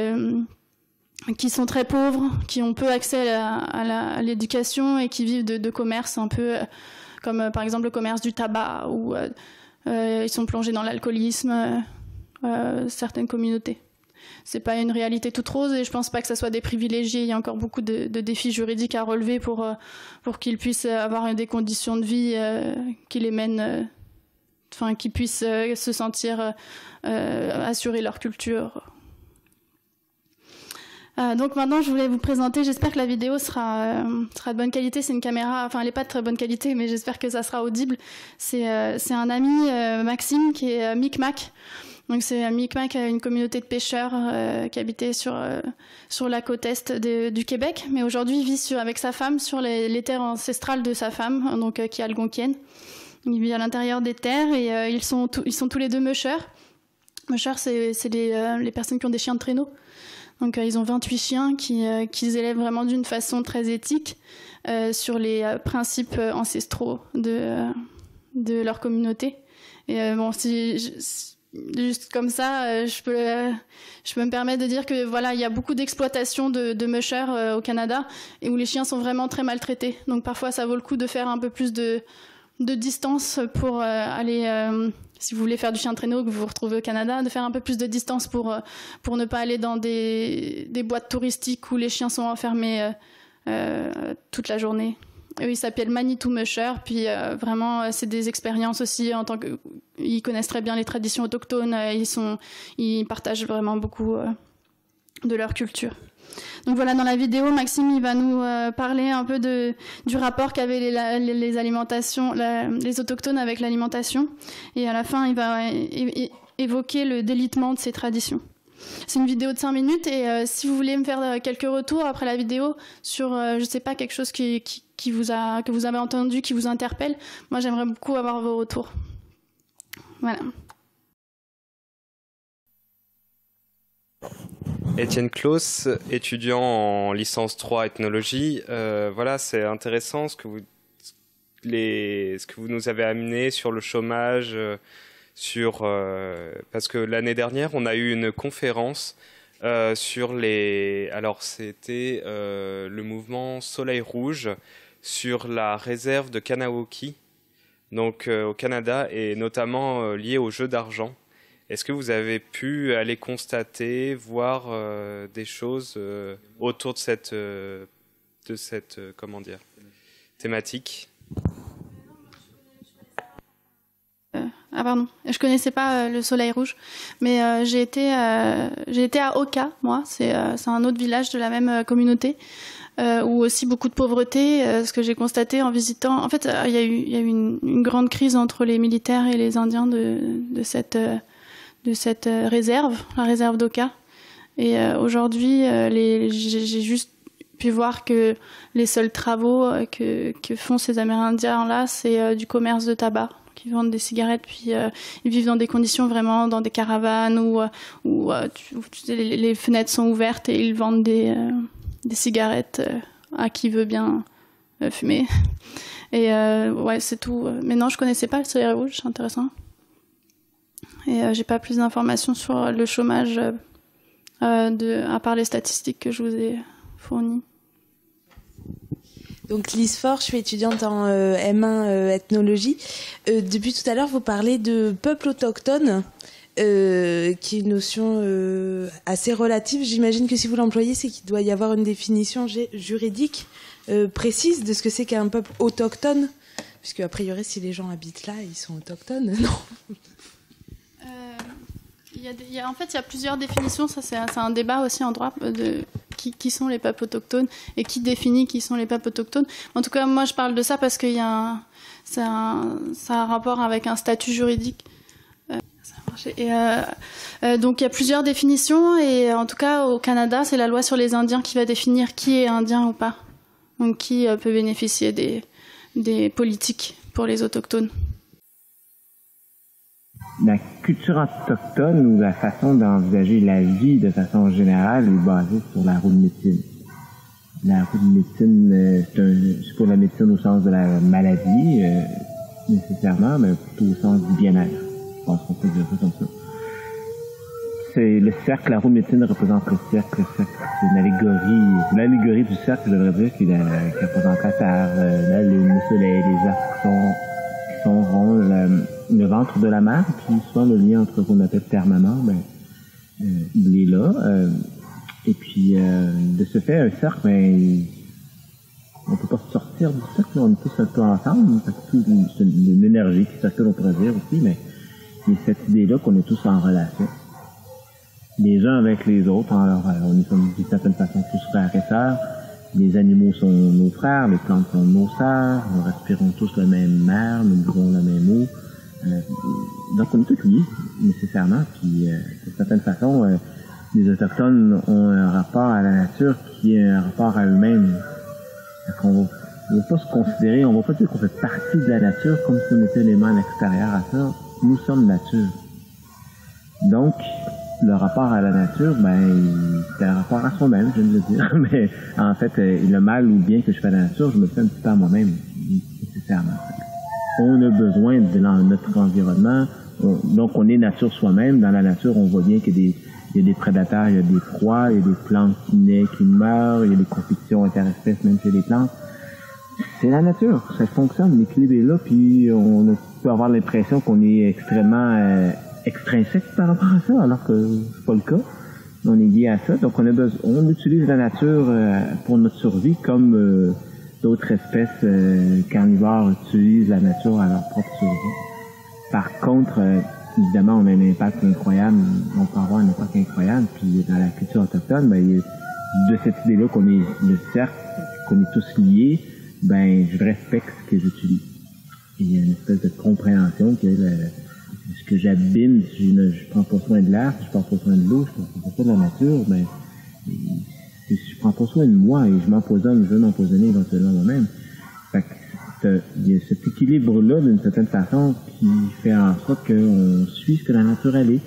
sont très pauvres, qui ont peu accès à l'éducation et qui vivent de commerce un peu comme par exemple le commerce du tabac ou ils sont plongés dans l'alcoolisme, certaines communautés. C'est pas une réalité toute rose et je pense pas que ça soit des privilégiés. Il y a encore beaucoup de défis juridiques à relever pour qu'ils puissent avoir des conditions de vie qui les mènent, qu'ils puissent se sentir assurer leur culture. Donc maintenant, je voulais vous présenter, j'espère que la vidéo sera de bonne qualité. C'est une caméra, enfin elle n'est pas de très bonne qualité, mais j'espère que ça sera audible. C'est un ami, Maxime, qui est Micmac. Donc c'est Micmac, une communauté de pêcheurs qui habitait sur la côte est du Québec, mais aujourd'hui il vit avec sa femme sur les terres ancestrales de sa femme, donc qui est algonquienne. Il vit à l'intérieur des terres et ils sont tous les deux mushers. Mushers, c'est les personnes qui ont des chiens de traîneau. Donc ils ont 28 chiens qu'ils élèvent vraiment d'une façon très éthique sur les principes ancestraux de leur communauté. Et juste comme ça, je peux me permettre de dire que voilà, il y a beaucoup d'exploitation de mushers au Canada et où les chiens sont vraiment très maltraités. Donc parfois, ça vaut le coup de faire un peu plus de distance pour aller, si vous voulez faire du chien de traîneau que vous vous retrouvez au Canada, de faire un peu plus de distance pour ne pas aller dans des boîtes touristiques où les chiens sont enfermés toute la journée. Eux, ils s'appellent Manitou Musher, puis vraiment, c'est des expériences aussi en tant que... Ils connaissent très bien les traditions autochtones, ils partagent vraiment beaucoup de leur culture. Donc voilà, dans la vidéo, Maxime, il va nous parler un peu du rapport qu'avaient les alimentations, les autochtones avec l'alimentation, et à la fin, il va évoquer le délitement de ces traditions. C'est une vidéo de 5 minutes et si vous voulez me faire quelques retours après la vidéo sur, je sais pas, quelque chose que vous avez entendu, qui vous interpelle, moi j'aimerais beaucoup avoir vos retours. Voilà. Étienne Claus, étudiant en licence 3 ethnologie. Voilà, c'est intéressant ce que vous nous avez amené sur le chômage, parce que l'année dernière, on a eu une conférence sur alors c'était le mouvement Soleil Rouge sur la réserve de Kanawaki, donc au Canada, et notamment lié aux jeux d'argent. Est-ce que vous avez pu aller constater, voir des choses autour de cette thématique ? Pardon, je connaissais pas le Soleil Rouge, mais j'ai été à Oka, moi, c'est un autre village de la même communauté, où aussi beaucoup de pauvreté, ce que j'ai constaté en visitant. En fait, il y a eu une grande crise entre les militaires et les Indiens de cette réserve, la réserve d'Oka. Et aujourd'hui, j'ai juste pu voir que les seuls travaux que font ces Amérindiens-là, c'est du commerce de tabac. Ils vendent des cigarettes, puis ils vivent dans des conditions vraiment, dans des caravanes où les fenêtres sont ouvertes et ils vendent des cigarettes à qui veut bien fumer. Et ouais, c'est tout. Mais non, je connaissais pas le Soleil Rouge, c'est intéressant. Et j'ai pas plus d'informations sur le chômage à part les statistiques que je vous ai fournies. Donc Lise Faure, je suis étudiante en M1 ethnologie. Depuis tout à l'heure, vous parlez de peuple autochtone, qui est une notion assez relative. J'imagine que si vous l'employez, c'est qu'il doit y avoir une définition juridique précise de ce que c'est qu'un peuple autochtone, puisque a priori, si les gens habitent là, ils sont autochtones, non ? En fait, il y a plusieurs définitions. Ça, c'est un débat aussi en droit de qui sont les peuples autochtones et qui définit qui sont les peuples autochtones. En tout cas, moi, je parle de ça parce qu'il y a ça a un rapport avec un statut juridique. Donc, il y a plusieurs définitions et en tout cas, au Canada, c'est la loi sur les Indiens qui va définir qui est indien ou pas. Donc, qui peut bénéficier des politiques pour les autochtones? La culture autochtone ou la façon d'envisager la vie de façon générale est basée sur la roue de médecine. La roue de médecine, c'est pour la médecine au sens de la maladie, nécessairement, mais plutôt au sens du bien-être. Je pense qu'on peut dire ça comme ça. C'est le cercle, la roue de médecine représente le cercle. C'est une allégorie, l'allégorie du cercle, je devrais dire, qui représente la terre, la lune, le soleil, les astres qui sont ronds, le ventre de la mer, puis souvent le lien entre ce qu'on appelle terre-maman, il est là. Et puis, de ce fait, un cercle, on peut pas sortir du cercle, on est tous un peu ensemble, c'est une énergie qui circule, on pourrait dire aussi, mais il y a cette idée-là qu'on est tous en relation. Les uns avec les autres, alors on est d'une certaine façon tous frères et sœurs, les animaux sont nos frères, les plantes sont nos sœurs, nous respirons tous le même air, nous buvons la même eau, donc on est tous liés, nécessairement, puis d'une certaine façon, les Autochtones ont un rapport à la nature qui est un rapport à eux-mêmes. On va pas se considérer, on va pas dire qu'on fait partie de la nature comme si on était l'élément à l'extérieur à ça. Nous sommes nature. Donc, le rapport à la nature, c'est un rapport à soi-même, je viens de le dire. Mais en fait, le mal ou le bien que je fais à la nature, je me le fais un petit peu à moi-même, nécessairement. On a besoin de notre environnement. Donc, on est nature soi-même. Dans la nature, on voit bien qu'il y a des prédateurs, il y a des proies, il y a des plantes qui naissent, qui meurent, il y a des compétitions interespèces même chez les plantes. C'est la nature, ça fonctionne, l'équilibre est là, puis on peut avoir l'impression qu'on est extrêmement extrinsèque par rapport à ça, alors que c'est pas le cas. On est lié à ça, donc on utilise la nature pour notre survie comme d'autres espèces carnivores utilisent la nature à leur propre survie. Par contre, évidemment, on a un impact incroyable, on peut avoir un impact incroyable, puis dans la culture autochtone, il y a de cette idée-là qu'on est le cercle, qu'on est tous liés, je respecte ce que j'utilise. Et il y a une espèce de compréhension que ce que j'abîme, si je prends pas soin de l'air, si je prends pas soin de l'eau, je prends pas soin de la nature, si je prends pas soin de moi et je m'empoisonne, je veux m'empoisonner éventuellement moi-même. Fait que il y a cet équilibre-là, d'une certaine façon, qui fait en sorte qu'on suit ce que la nature elle est.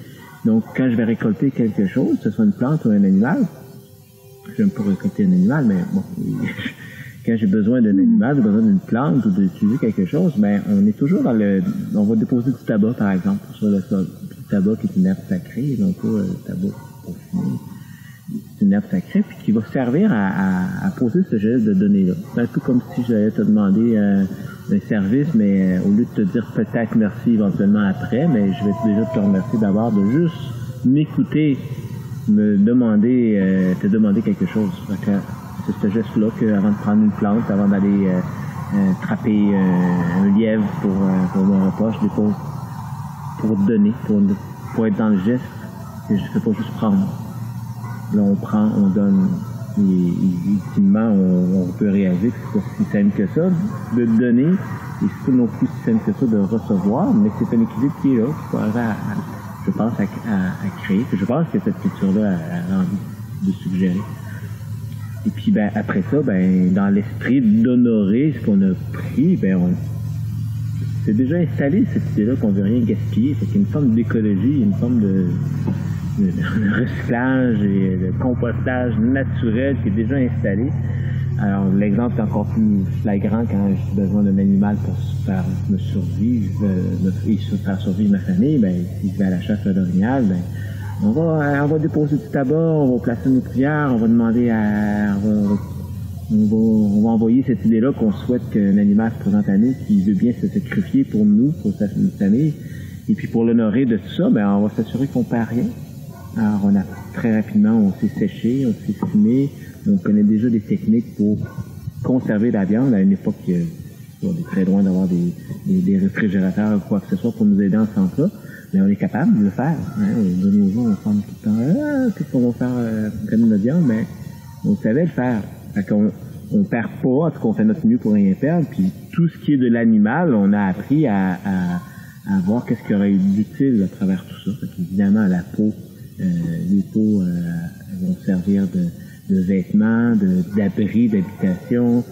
Donc, quand je vais récolter quelque chose, que ce soit une plante ou un animal, j'aime pas récolter un animal, mais bon, quand j'ai besoin d'un animal, j'ai besoin d'une plante ou d'utiliser quelque chose, on est toujours on va déposer du tabac, par exemple, sur le sol. Le tabac qui est une herbe sacrée, non pas le tabac pour fumer. C'est une herbe sacrée, puis qui va servir à poser ce geste de données-là. C'est un peu comme si j'allais te demander un service, mais au lieu de te dire peut-être merci éventuellement après, mais je vais déjà te remercier d'abord de juste m'écouter, te demander quelque chose. C'est ce geste-là qu'avant de prendre une plante, avant d'aller attraper un lièvre pour mon repas, je dépose pour donner, pour être dans le geste, que je ne fais pas juste prendre. Là, on prend, on donne, et ultimement, on peut réaliser que c'est pas si simple que ça de donner, et c'est pas non plus si simple que ça de recevoir, mais c'est un équilibre qui est là, qu'il faut arriver je pense, à créer. Je pense que cette culture-là a envie de suggérer. Et puis, après ça, dans l'esprit d'honorer ce qu'on a pris, c'est déjà installé, cette idée-là qu'on veut rien gaspiller. Fait qu'il y a une forme d'écologie, une forme de recyclage et de compostage naturel qui est déjà installé. Alors, l'exemple est encore plus flagrant quand j'ai besoin d'un animal pour faire me survivre, et faire survivre ma famille. Si je vais à la chasse à l'orignal, on va déposer du tabac, on va placer nos prières, on va demander on va envoyer cette idée-là qu'on souhaite qu'un animal se présente à nous, qui veut bien se sacrifier pour nous, pour sa famille. Et puis pour l'honorer de tout ça, on va s'assurer qu'on perd rien. Alors très rapidement, on s'est séché, on s'est fumé, on connaît déjà des techniques pour conserver la viande. À une époque, on est très loin d'avoir des réfrigérateurs ou quoi que ce soit pour nous aider en ce sens-là. Mais on est capable de le faire. De nos jours, on semble tout le temps, qu'est-ce qu'on va faire pour gagner notre viande? Mais on savait le faire. Fait qu'on perd pas, en tout cas, on fait notre mieux pour rien perdre. Puis tout ce qui est de l'animal, on a appris à voir qu'est-ce qu'il y aurait eu d'utile à travers tout ça. Fait qu'évidemment, la peau, les peaux vont servir de vêtements, d'abris, d'habitation.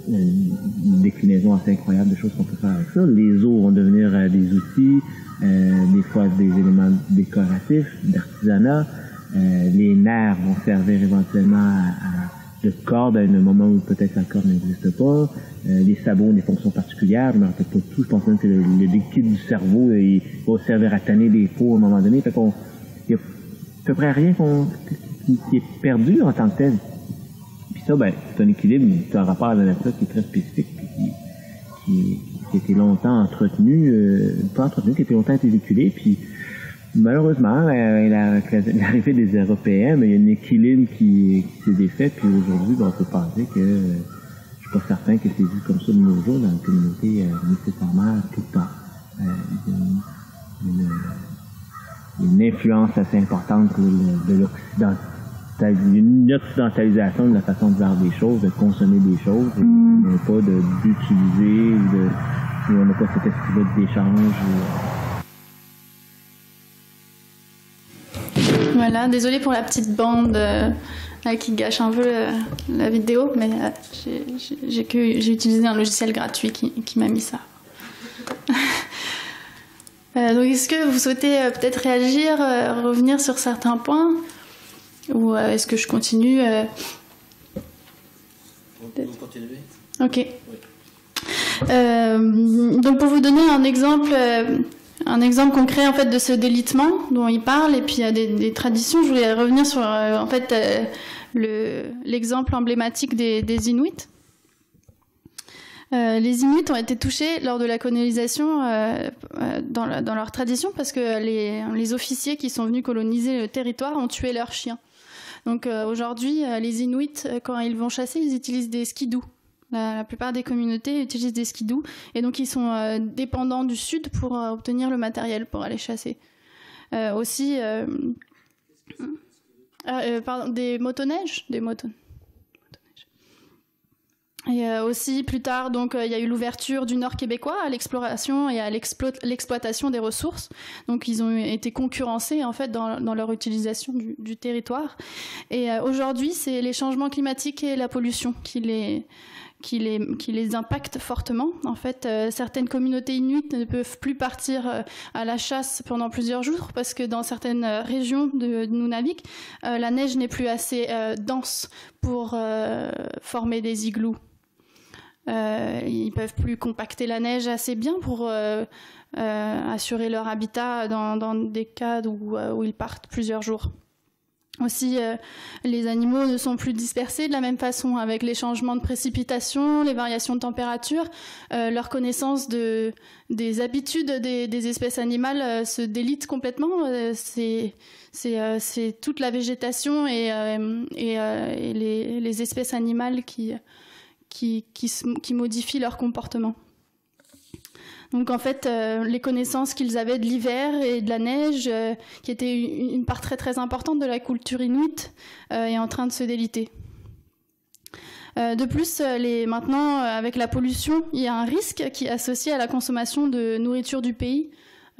une déclinaison assez incroyable de choses qu'on peut faire avec ça. Les os vont devenir des outils, des fois des éléments décoratifs, d'artisanat. Les nerfs vont servir éventuellement de corde à un moment où peut-être la corde n'existe pas. Les sabots ont des fonctions particulières. Je me rappelle pas tout. Je pense même que le liquide du cerveau il va servir à tanner des peaux à un moment donné. Fait qu'on, il y a à peu près rien qui est perdu en tant que tel. Puis ça, ben, c'est un équilibre, c'est un rapport à la nature qui est très spécifique, qui a été longtemps entretenu, qui a été longtemps véhiculé, puis malheureusement, avec l'arrivée des Européens, il y a un équilibre qui s'est défait, puis aujourd'hui, on peut penser que je suis pas certain que c'est vu comme ça de nos jours dans la communauté nécessairement tout le temps. Il y a une influence assez importante de une occidentalisation de la façon de voir des choses, de consommer des choses, et pas d'utiliser, on n'a pas cet esprit d'échange. Voilà, désolée pour la petite bande qui gâche un peu la vidéo, mais j'ai utilisé un logiciel gratuit qui m'a mis ça. Donc est-ce que vous souhaitez peut-être réagir, revenir sur certains points, ou est-ce que je continue Vous continuez ? Ok. Donc pour vous donner un exemple concret en fait de ce délitement dont il parle, et puis des traditions, je voulais revenir sur en fait l'exemple emblématique des Inuits. Les Inuits ont été touchés lors de la colonisation dans leur tradition parce que les officiers qui sont venus coloniser le territoire ont tué leurs chiens. Donc aujourd'hui, les Inuits, quand ils vont chasser, ils utilisent des skidoo. La plupart des communautés utilisent des skidoo, et donc ils sont dépendants du sud pour obtenir le matériel pour aller chasser. Aussi, des motoneiges, Et aussi, plus tard, donc, il y a eu l'ouverture du Nord québécois à l'exploration et à l'exploitation des ressources. Donc, ils ont été concurrencés, en fait, dans leur utilisation du territoire. Et aujourd'hui, c'est les changements climatiques et la pollution qui les impactent fortement. En fait, certaines communautés inuites ne peuvent plus partir à la chasse pendant plusieurs jours parce que dans certaines régions de Nunavik, la neige n'est plus assez dense pour former des igloos. Ils peuvent plus compacter la neige assez bien pour assurer leur habitat dans des cas où ils partent plusieurs jours. Aussi, les animaux ne sont plus dispersés de la même façon avec les changements de précipitations, les variations de température. Leur connaissance des habitudes des espèces animales se délite complètement. C'est toute la végétation et les espèces animales qui modifient leur comportement. Donc en fait, les connaissances qu'ils avaient de l'hiver et de la neige, qui était une part très très importante de la culture inuite, est en train de se déliter. De plus, maintenant, avec la pollution, il y a un risque qui est associé à la consommation de nourriture du pays.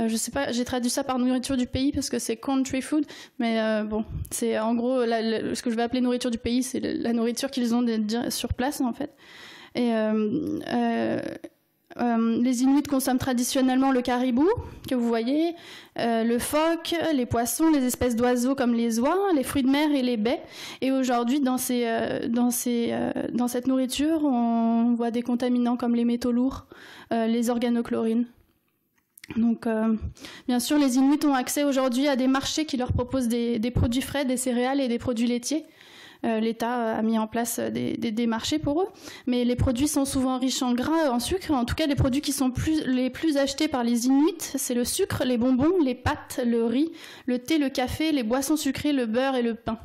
Je sais pas, j'ai traduit ça par nourriture du pays parce que c'est country food, mais bon, c'est en gros ce que je vais appeler nourriture du pays, c'est la nourriture qu'ils ont sur place en fait. Et les Inuits consomment traditionnellement le caribou, que vous voyez, le phoque, les poissons, les espèces d'oiseaux comme les oies, les fruits de mer et les baies. Et aujourd'hui, dans cette nourriture, on voit des contaminants comme les métaux lourds, les organochlorines. Donc, bien sûr, les Inuits ont accès aujourd'hui à des marchés qui leur proposent des produits frais, des céréales et des produits laitiers. L'État a mis en place des marchés pour eux, mais les produits sont souvent riches en gras, en sucre. En tout cas, les produits qui sont les plus achetés par les Inuits, c'est le sucre, les bonbons, les pâtes, le riz, le thé, le café, les boissons sucrées, le beurre et le pain.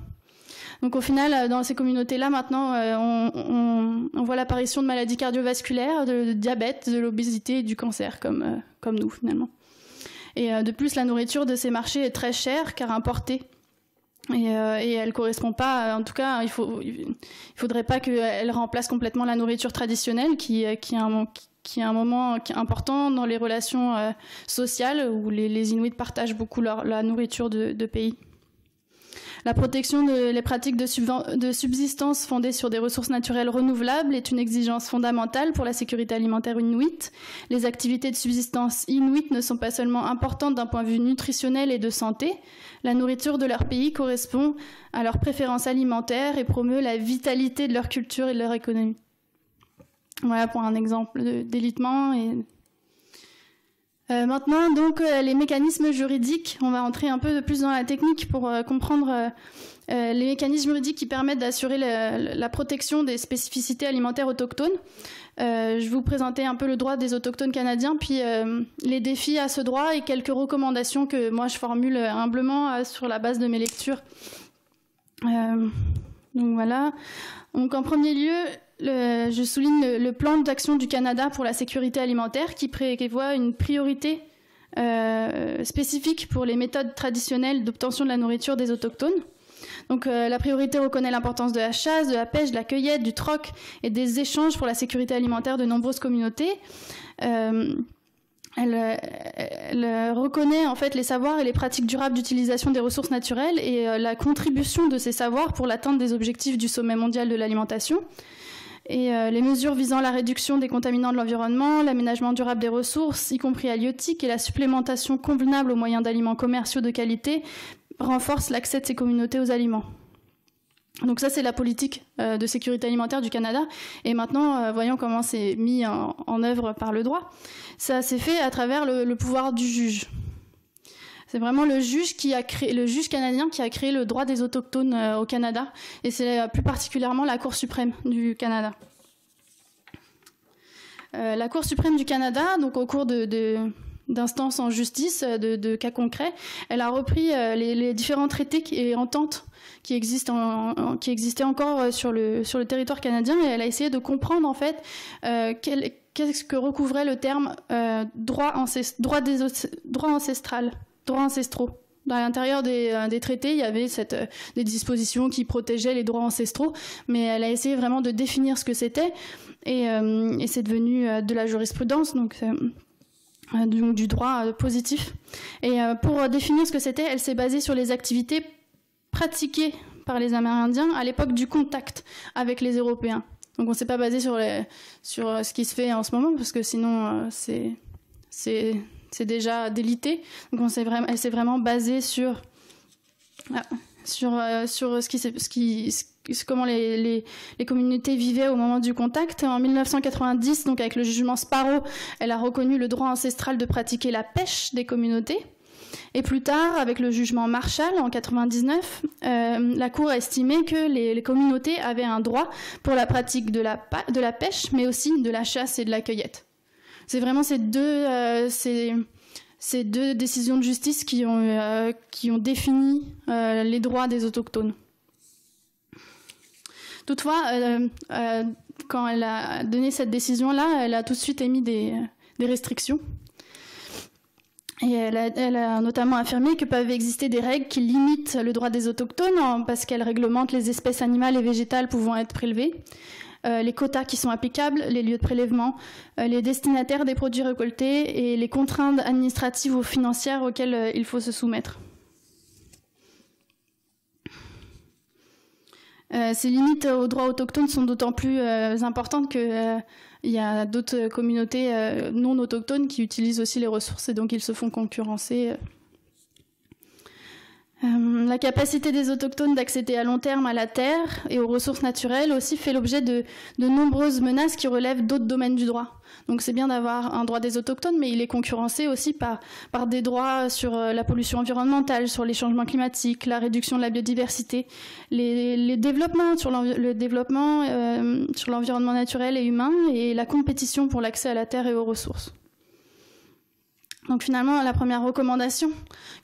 Donc au final, dans ces communautés-là, maintenant, on voit l'apparition de maladies cardiovasculaires, de diabète, de l'obésité et du cancer, comme nous finalement. Et de plus, la nourriture de ces marchés est très chère car importée. Et elle ne correspond pas, en tout cas, il faudrait pas qu'elle remplace complètement la nourriture traditionnelle qui a un moment important dans les relations sociales où les Inuits partagent beaucoup la nourriture de pays. La protection des pratiques de subsistance fondées sur des ressources naturelles renouvelables est une exigence fondamentale pour la sécurité alimentaire inuite. Les activités de subsistance inuites ne sont pas seulement importantes d'un point de vue nutritionnel et de santé. La nourriture de leur pays correspond à leurs préférences alimentaires et promeut la vitalité de leur culture et de leur économie. Voilà pour un exemple d'élitement. Maintenant, donc, les mécanismes juridiques. On va entrer un peu plus dans la technique pour comprendre les mécanismes juridiques qui permettent d'assurer la protection des spécificités alimentaires autochtones. Je vais vous présenter un peu le droit des autochtones canadiens, puis les défis à ce droit et quelques recommandations que moi je formule humblement sur la base de mes lectures. Donc voilà. Donc en premier lieu, je souligne le plan d'action du Canada pour la sécurité alimentaire qui prévoit une priorité spécifique pour les méthodes traditionnelles d'obtention de la nourriture des autochtones. Donc la priorité reconnaît l'importance de la chasse, de la pêche, de la cueillette, du troc et des échanges pour la sécurité alimentaire de nombreuses communautés. Elle reconnaît en fait les savoirs et les pratiques durables d'utilisation des ressources naturelles et la contribution de ces savoirs pour l'atteinte des objectifs du sommet mondial de l'alimentation. Et les mesures visant la réduction des contaminants de l'environnement, l'aménagement durable des ressources, y compris halieutiques, et la supplémentation convenable aux moyens d'aliments commerciaux de qualité renforcent l'accès de ces communautés aux aliments. Donc ça, c'est la politique de sécurité alimentaire du Canada. Et maintenant, voyons comment c'est mis en œuvre par le droit. Ça s'est fait à travers le pouvoir du juge. C'est vraiment le juge canadien qui a créé le droit des autochtones au Canada. Et c'est plus particulièrement la Cour suprême du Canada. La Cour suprême du Canada, donc au cours d'instances en justice, de cas concrets, elle a repris les différents traités et ententes qui existaient encore sur le territoire canadien, et elle a essayé de comprendre en fait qu'est-ce que recouvrait le terme droits ancestraux. Dans l'intérieur des traités, il y avait des dispositions qui protégeaient les droits ancestraux, mais elle a essayé vraiment de définir ce que c'était, et c'est devenu de la jurisprudence, donc du droit positif. Et pour définir ce que c'était, elle s'est basée sur les activités pratiquées par les Amérindiens à l'époque du contact avec les Européens. Donc on ne s'est pas basé sur ce qui se fait en ce moment, parce que sinon c'est déjà délité. Donc elle s'est vraiment basée sur comment les communautés vivaient au moment du contact. En 1990, donc avec le jugement Sparrow, elle a reconnu le droit ancestral de pratiquer la pêche des communautés. Et plus tard, avec le jugement Marshall en 1999, la Cour a estimé que les communautés avaient un droit pour la pratique de la pêche, mais aussi de la chasse et de la cueillette. C'est vraiment ces deux décisions de justice qui ont défini les droits des autochtones. Toutefois, quand elle a donné cette décision-là, elle a tout de suite émis des restrictions. Et elle a notamment affirmé que peuvent exister des règles qui limitent le droit des autochtones parce qu'elles réglementent les espèces animales et végétales pouvant être prélevées, les quotas qui sont applicables, les lieux de prélèvement, les destinataires des produits récoltés et les contraintes administratives ou financières auxquelles il faut se soumettre. Ces limites aux droits autochtones sont d'autant plus importantes que il y a d'autres communautés non autochtones qui utilisent aussi les ressources et donc ils se font concurrencer. La capacité des autochtones d'accéder à long terme à la terre et aux ressources naturelles aussi fait l'objet de nombreuses menaces qui relèvent d'autres domaines du droit. Donc c'est bien d'avoir un droit des autochtones, mais il est concurrencé aussi par des droits sur la pollution environnementale, sur les changements climatiques, la réduction de la biodiversité, les développements sur l'environnement naturel et humain et la compétition pour l'accès à la terre et aux ressources. Donc finalement, la première recommandation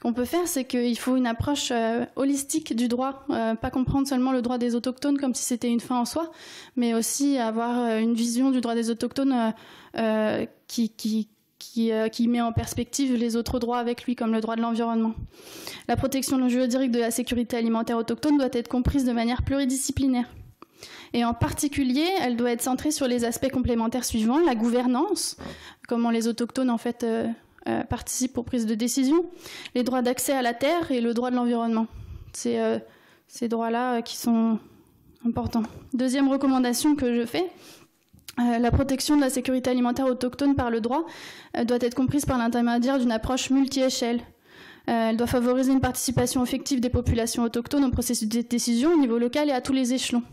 qu'on peut faire, c'est qu'il faut une approche holistique du droit, pas comprendre seulement le droit des autochtones comme si c'était une fin en soi, mais aussi avoir une vision du droit des autochtones qui met en perspective les autres droits avec lui, comme le droit de l'environnement. La protection juridique de la sécurité alimentaire autochtone doit être comprise de manière pluridisciplinaire. Et en particulier, elle doit être centrée sur les aspects complémentaires suivants: la gouvernance, comment les autochtones en fait participent aux prises de décision, les droits d'accès à la terre et le droit de l'environnement. C'est ces droits-là qui sont importants. Deuxième recommandation que je fais, la protection de la sécurité alimentaire autochtone par le droit doit être comprise par l'intermédiaire d'une approche multi-échelle. Elle doit favoriser une participation effective des populations autochtones au processus de décision au niveau local et à tous les échelons.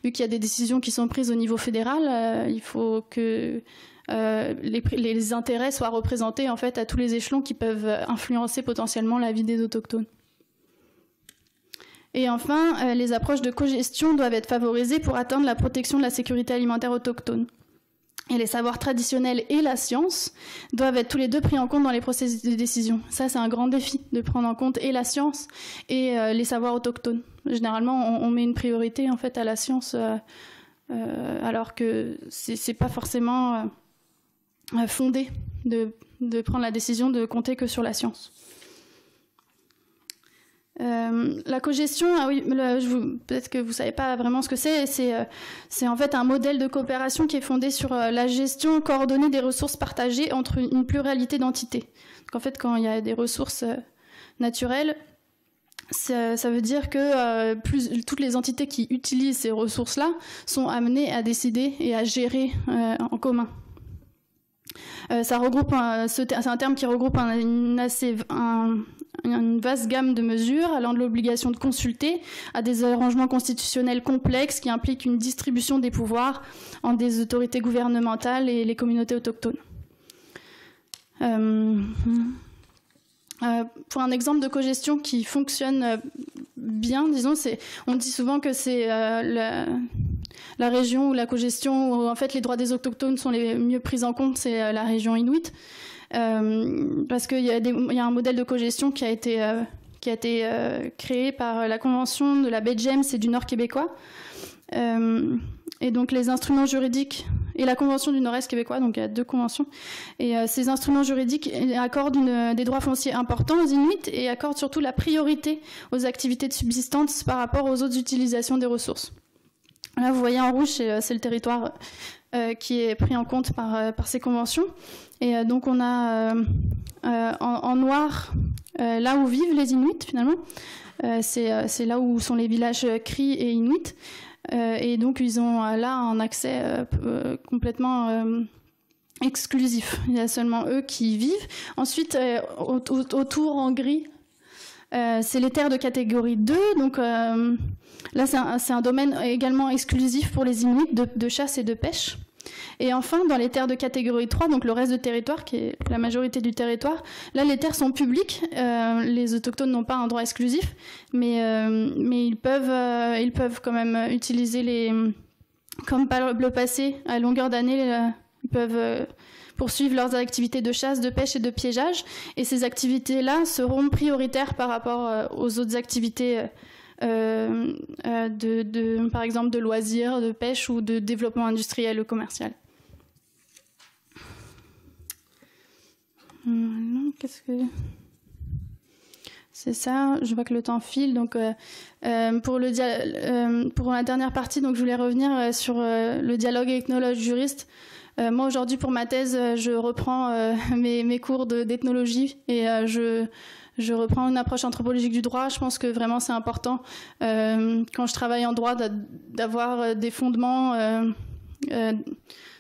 Vu qu'il y a des décisions qui sont prises au niveau fédéral, il faut que les intérêts soient représentés en fait à tous les échelons qui peuvent influencer potentiellement la vie des autochtones. Et enfin, les approches de cogestion doivent être favorisées pour atteindre la protection de la sécurité alimentaire autochtone. Et les savoirs traditionnels et la science doivent être tous les deux pris en compte dans les processus de décision. Ça, c'est un grand défi, de prendre en compte et la science et les savoirs autochtones. Généralement, on met une priorité en fait à la science, alors que c'est pas forcément fondé de prendre la décision de compter que sur la science. La cogestion, ah oui, peut-être que vous ne savez pas vraiment ce que c'est en fait un modèle de coopération qui est fondé sur la gestion coordonnée des ressources partagées entre une pluralité d'entités. Donc en fait, quand il y a des ressources naturelles, ça veut dire que toutes les entités qui utilisent ces ressources-là sont amenées à décider et à gérer en commun. C'est un terme qui regroupe une vaste gamme de mesures allant de l'obligation de consulter à des arrangements constitutionnels complexes qui impliquent une distribution des pouvoirs entre des autorités gouvernementales et les communautés autochtones. Pour un exemple de cogestion qui fonctionne bien, disons, on dit souvent que c'est la région où la cogestion, où en fait les droits des autochtones sont les mieux pris en compte, c'est la région inuit, parce qu'il y a un modèle de cogestion qui a été créé par la Convention de la baie James et du Nord québécois. Et donc les instruments juridiques et la Convention du Nord-Est québécois, donc il y a 2 conventions, et ces instruments juridiques accordent des droits fonciers importants aux Inuits et accordent surtout la priorité aux activités de subsistance par rapport aux autres utilisations des ressources. Là, vous voyez en rouge, c'est le territoire qui est pris en compte par ces conventions. Et donc on a en noir là où vivent les Inuits finalement. C'est là où sont les villages Cris et Inuits. Et donc ils ont là un accès complètement exclusif. Il y a seulement eux qui y vivent. Ensuite, autour en gris, c'est les terres de catégorie 2. Donc là, c'est un domaine également exclusif pour les Inuits de chasse et de pêche. Et enfin, dans les terres de catégorie 3, donc le reste du territoire, qui est la majorité du territoire, là, les terres sont publiques. Les autochtones n'ont pas un droit exclusif, mais ils peuvent quand même utiliser comme par le passé, à longueur d'année, ils peuvent poursuivre leurs activités de chasse, de pêche et de piégeage. Et ces activités-là seront prioritaires par rapport aux autres activités par exemple de loisirs, de pêche ou de développement industriel ou commercial. Qu'est-ce que... C'est ça, je vois que le temps file. Donc, pour la dernière partie, donc, je voulais revenir sur le dialogue ethnologue-juriste. Moi, aujourd'hui, pour ma thèse, je reprends mes cours d'ethnologie et je reprends une approche anthropologique du droit. Je pense que vraiment c'est important quand je travaille en droit d'avoir des fondements,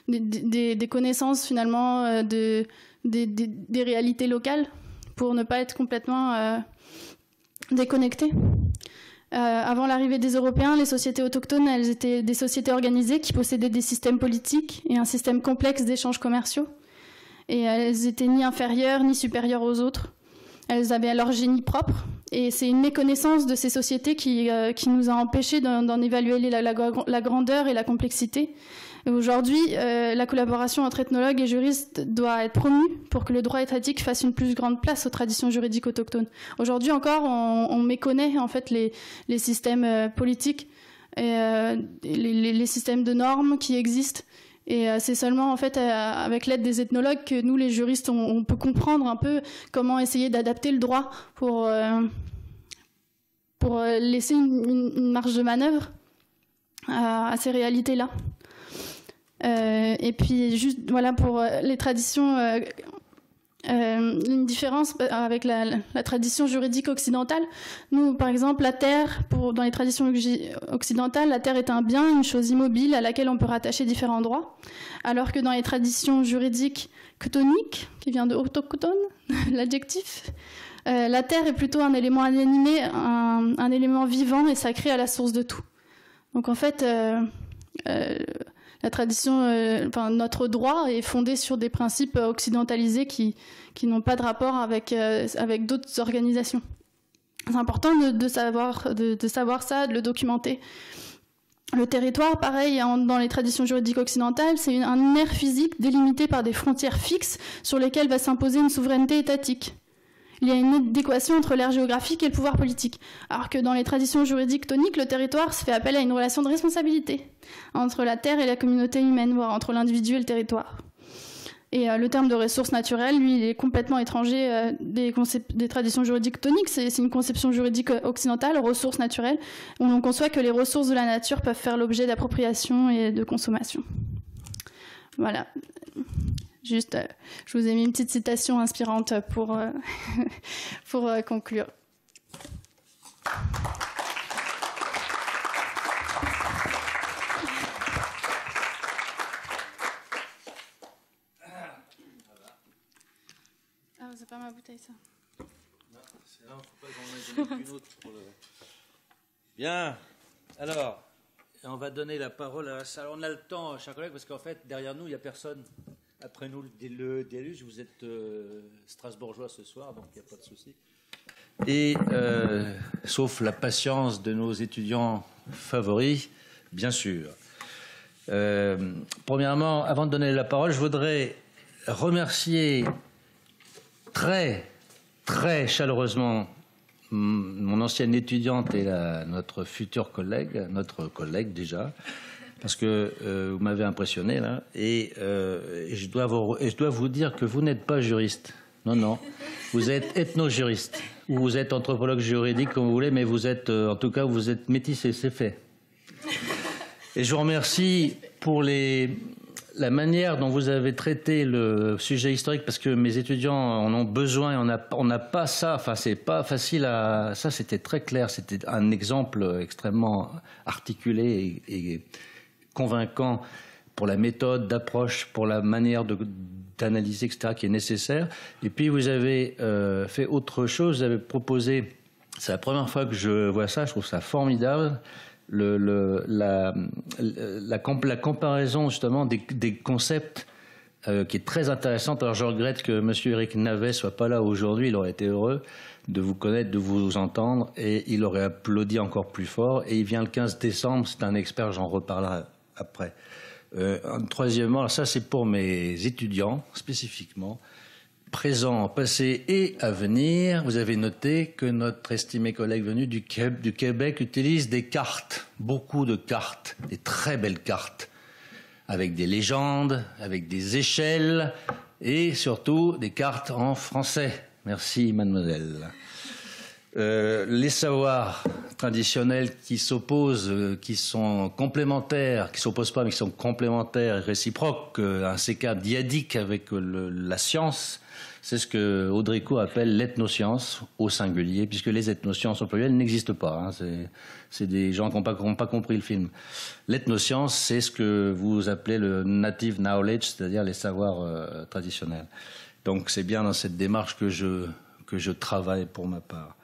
des connaissances finalement des réalités locales pour ne pas être complètement déconnecté. Avant l'arrivée des Européens, les sociétés autochtones, elles étaient des sociétés organisées qui possédaient des systèmes politiques et un système complexe d'échanges commerciaux. Et elles étaient ni inférieures ni supérieures aux autres. Elles avaient leur génie propre. Et c'est une méconnaissance de ces sociétés qui nous a empêchés d'en évaluer la grandeur et la complexité. Et aujourd'hui, la collaboration entre ethnologues et juristes doit être promue pour que le droit étatique fasse une plus grande place aux traditions juridiques autochtones. Aujourd'hui encore, on méconnaît en fait les systèmes politiques et les systèmes de normes qui existent. Et c'est seulement en fait avec l'aide des ethnologues que nous, les juristes, on peut comprendre un peu comment essayer d'adapter le droit pour laisser une marge de manœuvre à ces réalités-là. Et puis juste voilà pour les traditions une différence avec la tradition juridique occidentale. Nous, par exemple, la terre, dans les traditions occidentales, la terre est un bien, une chose immobile à laquelle on peut rattacher différents droits, alors que dans les traditions juridiques chtoniques, qui vient de autochtone, l'adjectif, la terre est plutôt un élément inanimé, un élément vivant et sacré à la source de tout. Donc en fait, la tradition, notre droit est fondé sur des principes occidentalisés qui n'ont pas de rapport avec d'autres organisations. C'est important de savoir ça, de le documenter. Le territoire, pareil, dans les traditions juridiques occidentales, c'est un aire physique délimité par des frontières fixes sur lesquelles va s'imposer une souveraineté étatique. Il y a une adéquation entre l'aire géographique et le pouvoir politique. Alors que dans les traditions juridiques chtoniques, le territoire se fait appel à une relation de responsabilité entre la terre et la communauté humaine, voire entre l'individu et le territoire. Et le terme de ressources naturelles, lui, il est complètement étranger des traditions juridiques chtoniques. C'est une conception juridique occidentale, ressources naturelles, où l'on conçoit que les ressources de la nature peuvent faire l'objet d'appropriation et de consommation. Voilà. Juste, je vous ai mis une petite citation inspirante pour conclure. Ah, c'est pas ma bouteille, ça. Non, sinon, faut pas que j'en mette une autre pour le... Bien. Alors, on va donner la parole à la salle. On a le temps, chers collègues, parce qu'en fait, derrière nous, il n'y a personne. Après nous, le déluge, vous êtes strasbourgeois ce soir, donc il n'y a pas de souci. Et, sauf la patience de nos étudiants favoris, bien sûr. Premièrement, avant de donner la parole, je voudrais remercier très, très chaleureusement mon ancienne étudiante et notre future collègue, notre collègue déjà, parce que vous m'avez impressionné là, et je dois vous dire que vous n'êtes pas juriste. Non, non. Vous êtes ethno-juriste, ou vous êtes anthropologue juridique, comme vous voulez, mais vous êtes, en tout cas, vous êtes métissé, c'est fait. Et je vous remercie pour la manière dont vous avez traité le sujet historique, parce que mes étudiants en ont besoin, et on n'a pas ça, enfin, c'est pas facile à... Ça, c'était très clair, c'était un exemple extrêmement articulé et convaincant pour la méthode d'approche, pour la manière d'analyser, etc., qui est nécessaire. Et puis, vous avez fait autre chose, vous avez proposé, c'est la première fois que je vois ça, je trouve ça formidable, la comparaison, justement, des concepts qui est très intéressante. Alors, je regrette que M. Éric Navet soit pas là aujourd'hui, il aurait été heureux de vous connaître, de vous entendre, et il aurait applaudi encore plus fort. Et il vient le 15 décembre, c'est un expert, j'en reparlerai après. Troisièmement, alors ça c'est pour mes étudiants spécifiquement, présent, passé et à venir. Vous avez noté que notre estimé collègue venu du Québec utilise des cartes, beaucoup de cartes, des très belles cartes, avec des légendes, avec des échelles et surtout des cartes en français. Merci mademoiselle. Les savoirs traditionnels qui s'opposent, qui sont complémentaires, qui ne s'opposent pas mais qui sont complémentaires et réciproques, un CK diadique avec la science, c'est ce que Audricourt appelle l'ethnoscience au singulier, puisque les ethnosciences au pluriel n'existent pas. Hein, c'est des gens qui n'ont pas compris le film. L'ethnoscience, c'est ce que vous appelez le native knowledge, c'est-à-dire les savoirs traditionnels. Donc c'est bien dans cette démarche que je travaille pour ma part.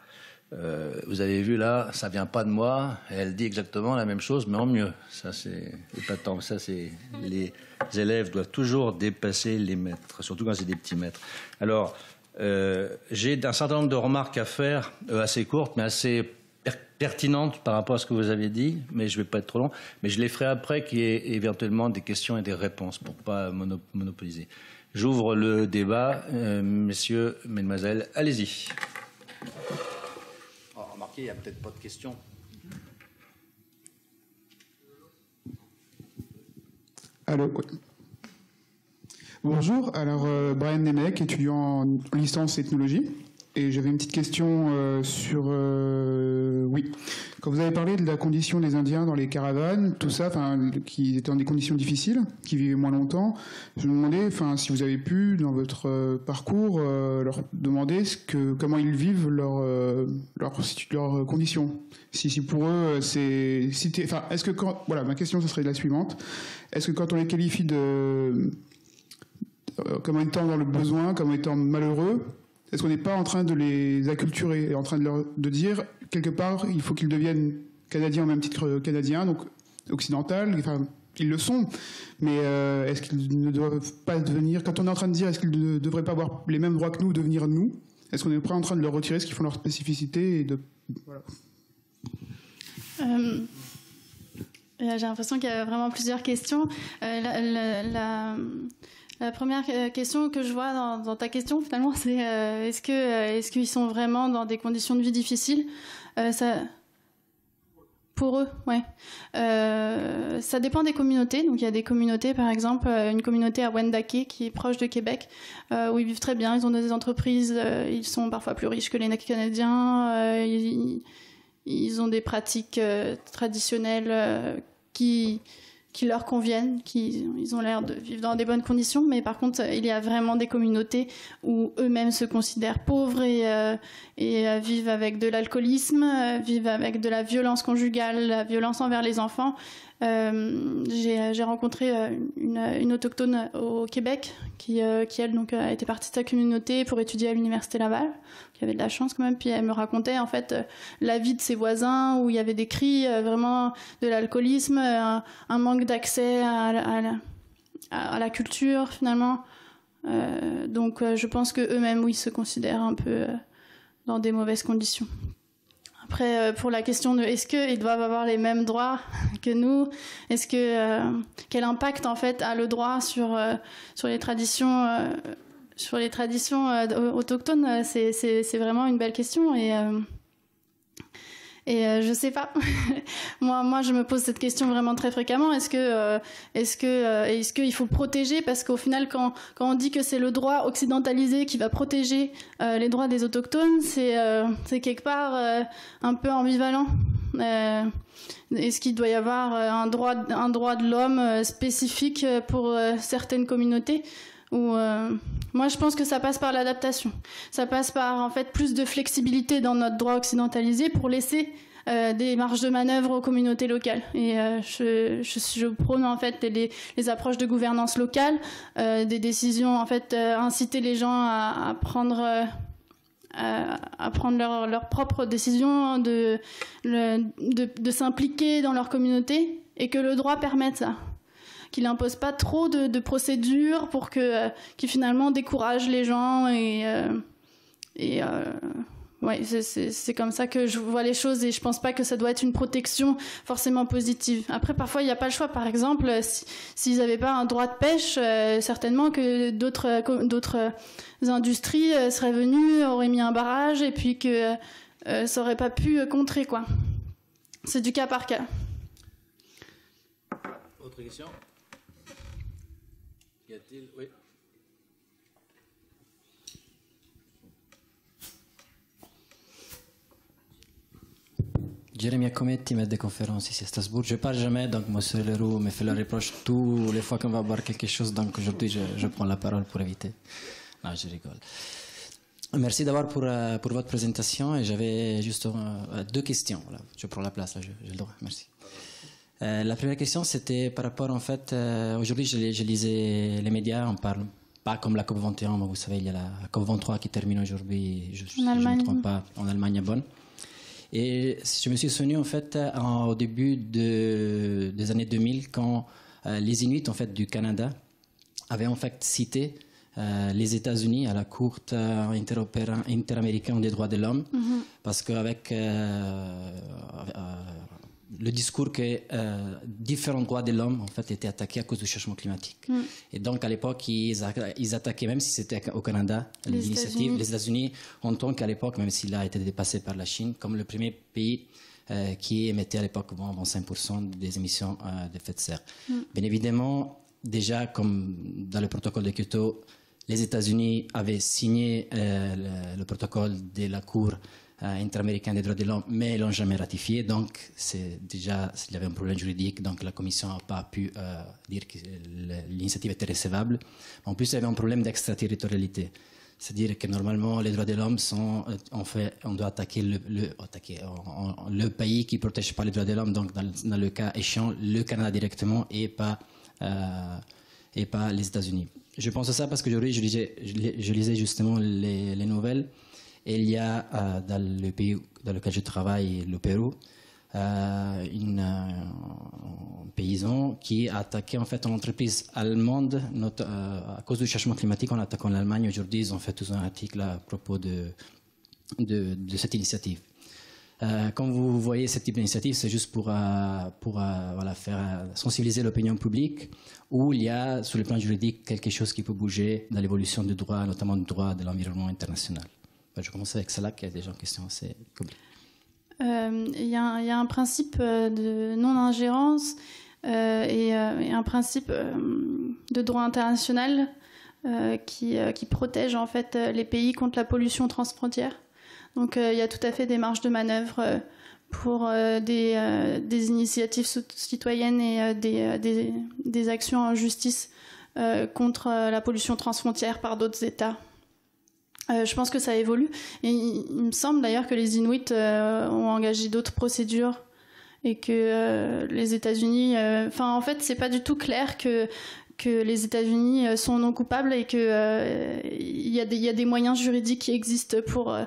Vous avez vu là, ça vient pas de moi, elle dit exactement la même chose, mais en mieux. Ça c'est épatant. Ça c'est les élèves doivent toujours dépasser les maîtres, surtout quand c'est des petits maîtres. Alors j'ai un certain nombre de remarques à faire, assez courtes, mais assez pertinentes par rapport à ce que vous avez dit, mais je vais pas être trop long. Mais je les ferai après, qu'il y ait éventuellement des questions et des réponses pour pas monopoliser. J'ouvre le débat, messieurs, mesdemoiselles, allez-y. Il n'y a peut-être pas de questions. Allô, oui. Bonjour, alors Brian Nemec, étudiant en licence ethnologie, et j'avais une petite question sur Quand vous avez parlé de la condition des Indiens dans les caravanes, tout ça, qui étaient dans des conditions difficiles, qui vivaient moins longtemps, je me demandais, si vous avez pu, dans votre parcours, leur demander comment ils vivent leurs conditions. Si pour eux, est-ce que voilà, ma question, ce serait la suivante. Est-ce que quand on les qualifie comme étant dans le besoin, comme étant malheureux, est-ce qu'on n'est pas en train de les acculturer et en train de dire, quelque part, il faut qu'ils deviennent Canadiens au même titre que Canadiens, donc occidental, ils le sont, mais est-ce qu'ils ne doivent pas devenir, quand on est en train de dire est-ce qu'ils ne devraient pas avoir les mêmes droits que nous, devenir nous, est-ce qu'on est pas en train de leur retirer ce qui font leur spécificité voilà. J'ai l'impression qu'il y a vraiment plusieurs questions. La première question que je vois dans ta question, finalement, c'est est-ce qu'ils sont vraiment dans des conditions de vie difficiles Pour eux, ouais. Ça dépend des communautés. Donc, il y a des communautés, par exemple, une communauté à Wendake, qui est proche de Québec, où ils vivent très bien. Ils ont des entreprises, ils sont parfois plus riches que les Canadiens. Ils ont des pratiques traditionnelles qui leur conviennent, ils ont l'air de vivre dans des bonnes conditions, mais par contre, il y a vraiment des communautés où eux-mêmes se considèrent pauvres et vivent avec de l'alcoolisme, vivent avec de la violence conjugale, la violence envers les enfants. J'ai rencontré une autochtone au Québec qui elle, donc, a été partie de sa communauté pour étudier à l'Université Laval, qui avait de la chance quand même, puis elle me racontait en fait la vie de ses voisins où il y avait des cris, vraiment de l'alcoolisme, un manque d'accès à la culture finalement. Donc je pense que eux-mêmes, oui, se considèrent un peu dans des mauvaises conditions. Après, pour la question de est-ce qu'ils doivent avoir les mêmes droits que nous, quel impact en fait a le droit sur les traditions autochtones, c'est vraiment une belle question et je sais pas. moi, je me pose cette question vraiment très fréquemment. Est-ce qu'il faut protéger, parce qu'au final, quand on dit que c'est le droit occidentalisé qui va protéger les droits des autochtones, c'est quelque part un peu ambivalent. Est-ce qu'il doit y avoir un droit de l'homme spécifique pour certaines communautés? Moi, je pense que ça passe par l'adaptation. Ça passe par en fait plus de flexibilité dans notre droit occidentalisé pour laisser des marges de manœuvre aux communautés locales. Et je prône en fait les approches de gouvernance locale, des décisions en fait, inciter les gens à prendre leurs propres décisions, de s'impliquer dans leur communauté, et que le droit permette ça. Qu'il n'impose pas trop de procédures pour qui finalement décourage les gens ouais, c'est comme ça que je vois les choses, et je pense pas que ça doit être une protection forcément positive. Après, parfois, il n'y a pas le choix. Par exemple, s'ils n'avaient pas un droit de pêche, certainement que d'autres industries seraient venues, auraient mis un barrage, et puis que ça aurait pas pu contrer, quoi. C'est du cas par cas. Autre question? Y a-t-il? Oui. Jérémy Acometti, maître de conférence ici à Strasbourg. Je ne parle jamais, donc M. Leroux me fait le reproche tous les fois qu'on va boire quelque chose, donc aujourd'hui je prends la parole pour éviter. Non, je rigole. Merci d'abord pour votre présentation, et j'avais juste deux questions. Voilà, je prends la place, là, j'ai le droit, merci. La première question, c'était par rapport, en fait, aujourd'hui je lisais les médias, on parle pas comme la COP21, mais vous savez, il y a la COP23 qui termine aujourd'hui, si je ne me trompe pas, en Allemagne à Bonn. Et je me suis souvenu, en fait, au début des années 2000, quand les Inuits, en fait, du Canada avaient, en fait, cité les États-Unis à la Cour interaméricaine des droits de l'homme, parce qu'avec le discours que différents droits de l'homme en fait étaient attaqués à cause du changement climatique. Et donc à l'époque ils attaquaient, même si c'était au Canada, l'initiative, les États-Unis, en tant qu'à l'époque, même s'il a été dépassé par la Chine, comme le premier pays qui émettait à l'époque 25% des émissions d'effet de serre. Bien évidemment, déjà comme dans le protocole de Kyoto, les États-Unis avaient signé le protocole de la Cour interaméricain des droits de l'homme, mais ils l'ont jamais ratifié. Donc, déjà, il y avait un problème juridique, donc la Commission n'a pas pu dire que l'initiative était recevable. En plus, il y avait un problème d'extraterritorialité. C'est-à-dire que normalement, les droits de l'homme sont, on doit attaquer le pays qui ne protège pas les droits de l'homme, donc dans le cas échéant, le Canada directement et pas les États-Unis. Je pense à ça parce que je lisais justement les nouvelles, et il y a dans le pays dans lequel je travaille, le Pérou, un paysan qui a attaqué en fait une entreprise allemande à cause du changement climatique en attaquant l'Allemagne. Aujourd'hui, ils ont fait tout un article à propos de cette initiative. Quand vous voyez ce type d'initiative, c'est juste pour faire sensibiliser l'opinion publique, où il y a, sur le plan juridique, quelque chose qui peut bouger dans l'évolution du droit, notamment du droit de l'environnement international. Je commence avec celle-là, qui est déjà une question assez compliquée. Il y a un principe de non-ingérence et un principe de droit international qui protège en fait les pays contre la pollution transfrontière. Donc il y a tout à fait des marges de manœuvre pour des initiatives citoyennes et des actions en justice contre la pollution transfrontière par d'autres États. Je pense que ça évolue. Et il me semble d'ailleurs que les Inuits ont engagé d'autres procédures et que les États-Unis... en fait, c'est pas du tout clair que les États-Unis sont non coupables et qu'il y a des moyens juridiques qui existent pour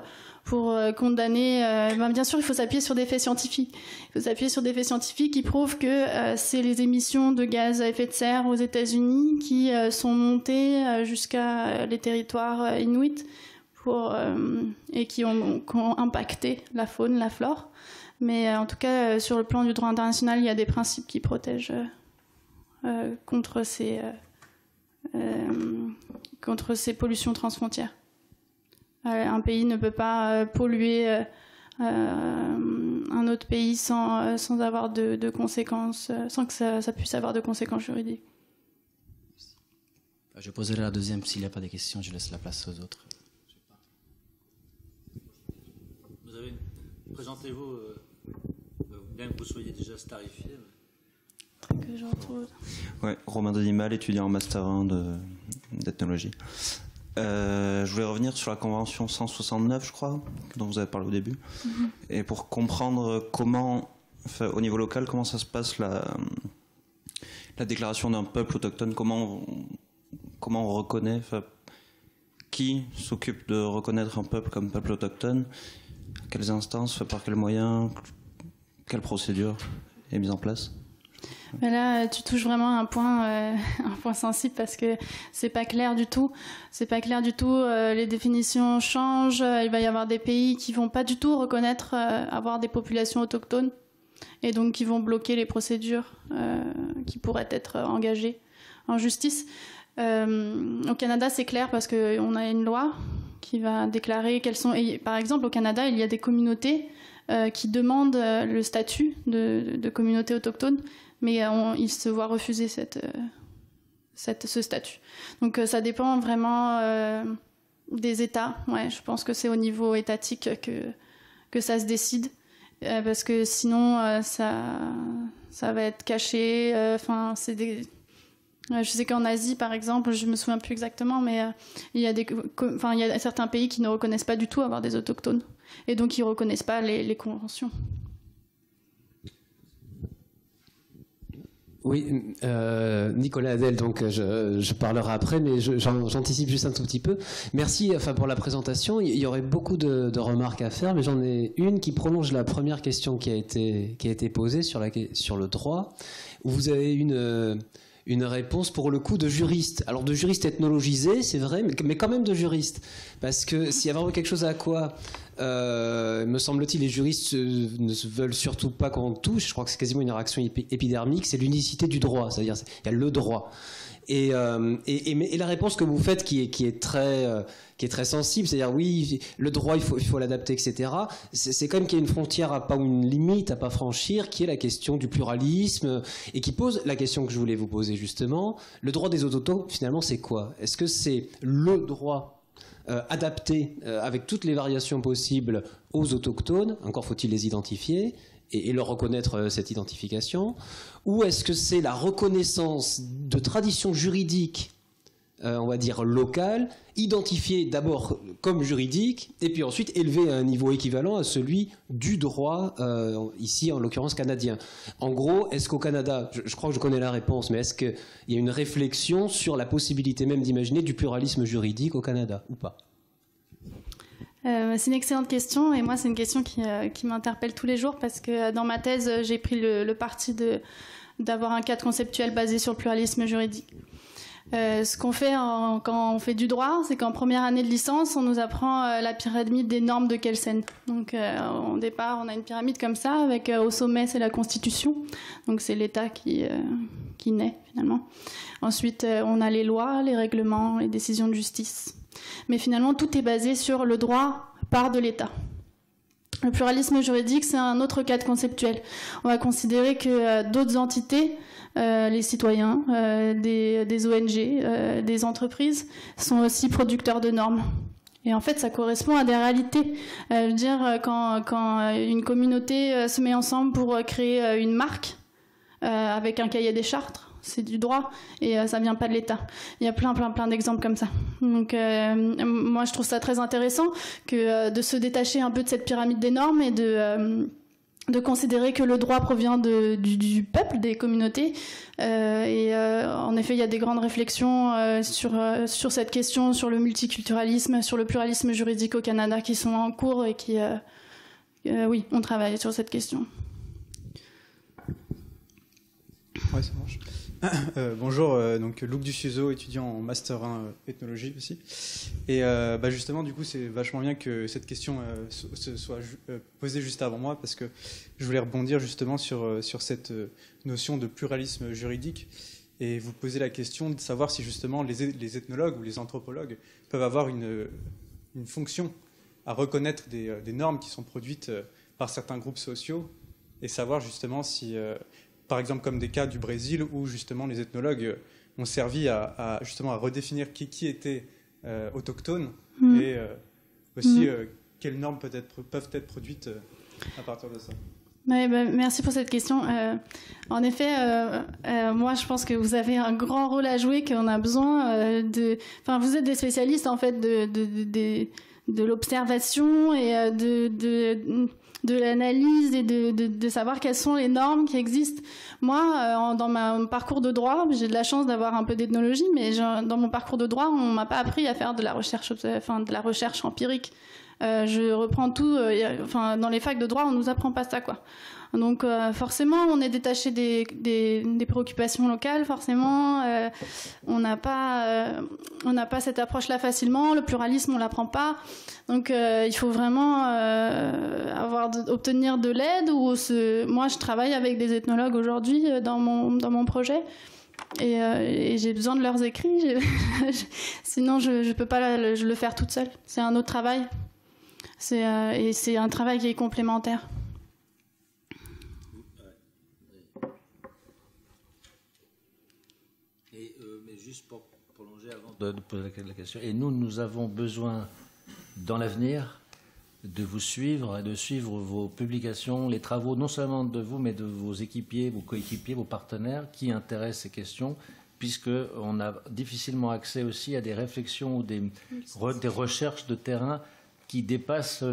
condamner... bien sûr, il faut s'appuyer sur des faits scientifiques. Il faut s'appuyer sur des faits scientifiques qui prouvent que c'est les émissions de gaz à effet de serre aux États-Unis qui sont montées jusqu'à les territoires inuits et qui ont impacté la faune, la flore. Mais en tout cas, sur le plan du droit international, il y a des principes qui protègent contre ces pollutions transfrontières. Un pays ne peut pas polluer un autre pays sans avoir de conséquences, sans que ça puisse avoir de conséquences juridiques. Je poserai la deuxième. S'il n'y a pas de questions, je laisse la place aux autres. Présentez-vous, bien que vous soyez déjà starifié. Que je retrouve. Ouais, Romain Denimal, étudiant en Master 1 d'ethnologie. Je voulais revenir sur la Convention 169, je crois, dont vous avez parlé au début. Mm-hmm. Et pour comprendre au niveau local, comment ça se passe la déclaration d'un peuple autochtone, comment on reconnaît, qui s'occupe de reconnaître un peuple comme peuple autochtone, quelles instances, par quels moyens, quelle procédure est mise en place? Mais là, tu touches vraiment un point sensible parce que c'est pas clair du tout. C'est pas clair du tout. Les définitions changent. Il va y avoir des pays qui vont pas du tout reconnaître avoir des populations autochtones et donc qui vont bloquer les procédures qui pourraient être engagées en justice. Au Canada, c'est clair parce qu'on a une loi qui va déclarer quelles sont. Et par exemple, au Canada, il y a des communautés qui demandent le statut de communauté autochtone, mais ils se voient refuser ce statut. Donc ça dépend vraiment des États. Ouais, je pense que c'est au niveau étatique que ça se décide, parce que sinon ça va être caché. Je sais qu'en Asie, par exemple, je me souviens plus exactement, mais il y a certains pays qui ne reconnaissent pas du tout avoir des autochtones, et donc ils reconnaissent pas les conventions. Oui, Nicolas Adel, donc je parlerai après, mais j'anticipe juste un tout petit peu. Merci pour la présentation. Il y aurait beaucoup de remarques à faire, mais j'en ai une qui prolonge la première question qui a été posée sur le droit, où vous avez une réponse pour le coup de juriste. Alors de juriste ethnologisé, c'est vrai, mais quand même de juriste. Parce que s'il y a vraiment quelque chose à quoi, me semble-t-il, les juristes ne veulent surtout pas qu'on touche, je crois que c'est quasiment une réaction épidermique, c'est l'unicité du droit. C'est-à-dire, il y a le droit. Et la réponse que vous faites qui est très sensible, c'est-à-dire oui, le droit il faut l'adapter, etc. C'est quand même qu'il y a une frontière ou une limite à pas franchir, qui est la question du pluralisme, et qui pose la question que je voulais vous poser justement. Le droit des autochtones, finalement, c'est quoi? Est-ce que c'est le droit adapté avec toutes les variations possibles aux autochtones, encore faut-il les identifier et leur reconnaître cette identification, ou est-ce que c'est la reconnaissance de traditions juridiques, on va dire locales, identifiées d'abord comme juridiques, et puis ensuite élevées à un niveau équivalent à celui du droit, ici en l'occurrence canadien. En gros, est-ce qu'au Canada, je crois que je connais la réponse, mais est-ce qu'il y a une réflexion sur la possibilité même d'imaginer du pluralisme juridique au Canada, ou pas ? C'est une excellente question, et moi c'est une question qui m'interpelle tous les jours, parce que dans ma thèse j'ai pris le parti d'avoir un cadre conceptuel basé sur le pluralisme juridique. Ce qu'on fait quand on fait du droit, c'est qu'en première année de licence, on nous apprend la pyramide des normes de Kelsen. Donc au départ, on a une pyramide comme ça, avec au sommet c'est la Constitution, donc c'est l'État qui naît finalement. Ensuite, on a les lois, les règlements, les décisions de justice. Mais finalement, tout est basé sur le droit par de l'État. Le pluralisme juridique, c'est un autre cadre conceptuel. On va considérer que d'autres entités, les citoyens, des ONG, des entreprises, sont aussi producteurs de normes. Et en fait, ça correspond à des réalités. Je veux dire, quand une communauté se met ensemble pour créer une marque avec un cahier des chartes, c'est du droit et ça vient pas de l'État. Il y a plein d'exemples comme ça. Donc moi je trouve ça très intéressant que de se détacher un peu de cette pyramide des normes et de considérer que le droit provient du peuple, des communautés. En effet, il y a des grandes réflexions sur cette question, sur le multiculturalisme, sur le pluralisme juridique au Canada qui sont en cours et qui, oui, on travaille sur cette question. Ouais, ça marche. Bonjour, donc Luc Dusuzeau, étudiant en Master 1 ethnologie aussi. Et justement, du coup, c'est vachement bien que cette question se soit posée juste avant moi, parce que je voulais rebondir justement sur cette notion de pluralisme juridique et vous poser la question de savoir si justement les ethnologues ou les anthropologues peuvent avoir une fonction à reconnaître des normes qui sont produites par certains groupes sociaux et savoir justement si... par exemple comme des cas du Brésil où justement les ethnologues ont servi à redéfinir qui était autochtone et aussi quelles normes peuvent être produites à partir de ça. Ouais, merci pour cette question. En effet, moi je pense que vous avez un grand rôle à jouer, qu'on a besoin vous êtes des spécialistes en fait de l'observation et de l'analyse et de savoir quelles sont les normes qui existent. Moi, dans mon parcours de droit, j'ai de la chance d'avoir un peu d'ethnologie, mais dans mon parcours de droit, on m'a pas appris à faire de la recherche empirique. Je reprends tout. Dans les facs de droit, on nous apprend pas ça, quoi. Donc forcément, on est détaché des préoccupations locales. Forcément, on n'a pas cette approche-là facilement. Le pluralisme, on l'apprend pas. Donc il faut vraiment obtenir de l'aide. Moi, je travaille avec des ethnologues aujourd'hui dans mon projet. Et j'ai besoin de leurs écrits. Sinon, je peux pas le faire toute seule. C'est un autre travail. Et c'est un travail qui est complémentaire. Mais juste pour prolonger avant de poser la question, et nous avons besoin dans l'avenir de vous suivre et de suivre vos publications, les travaux non seulement de vous, mais de vos équipiers, vos coéquipiers, vos partenaires qui intéressent ces questions, puisqu'on a difficilement accès aussi à des réflexions ou des recherches de terrain qui dépassent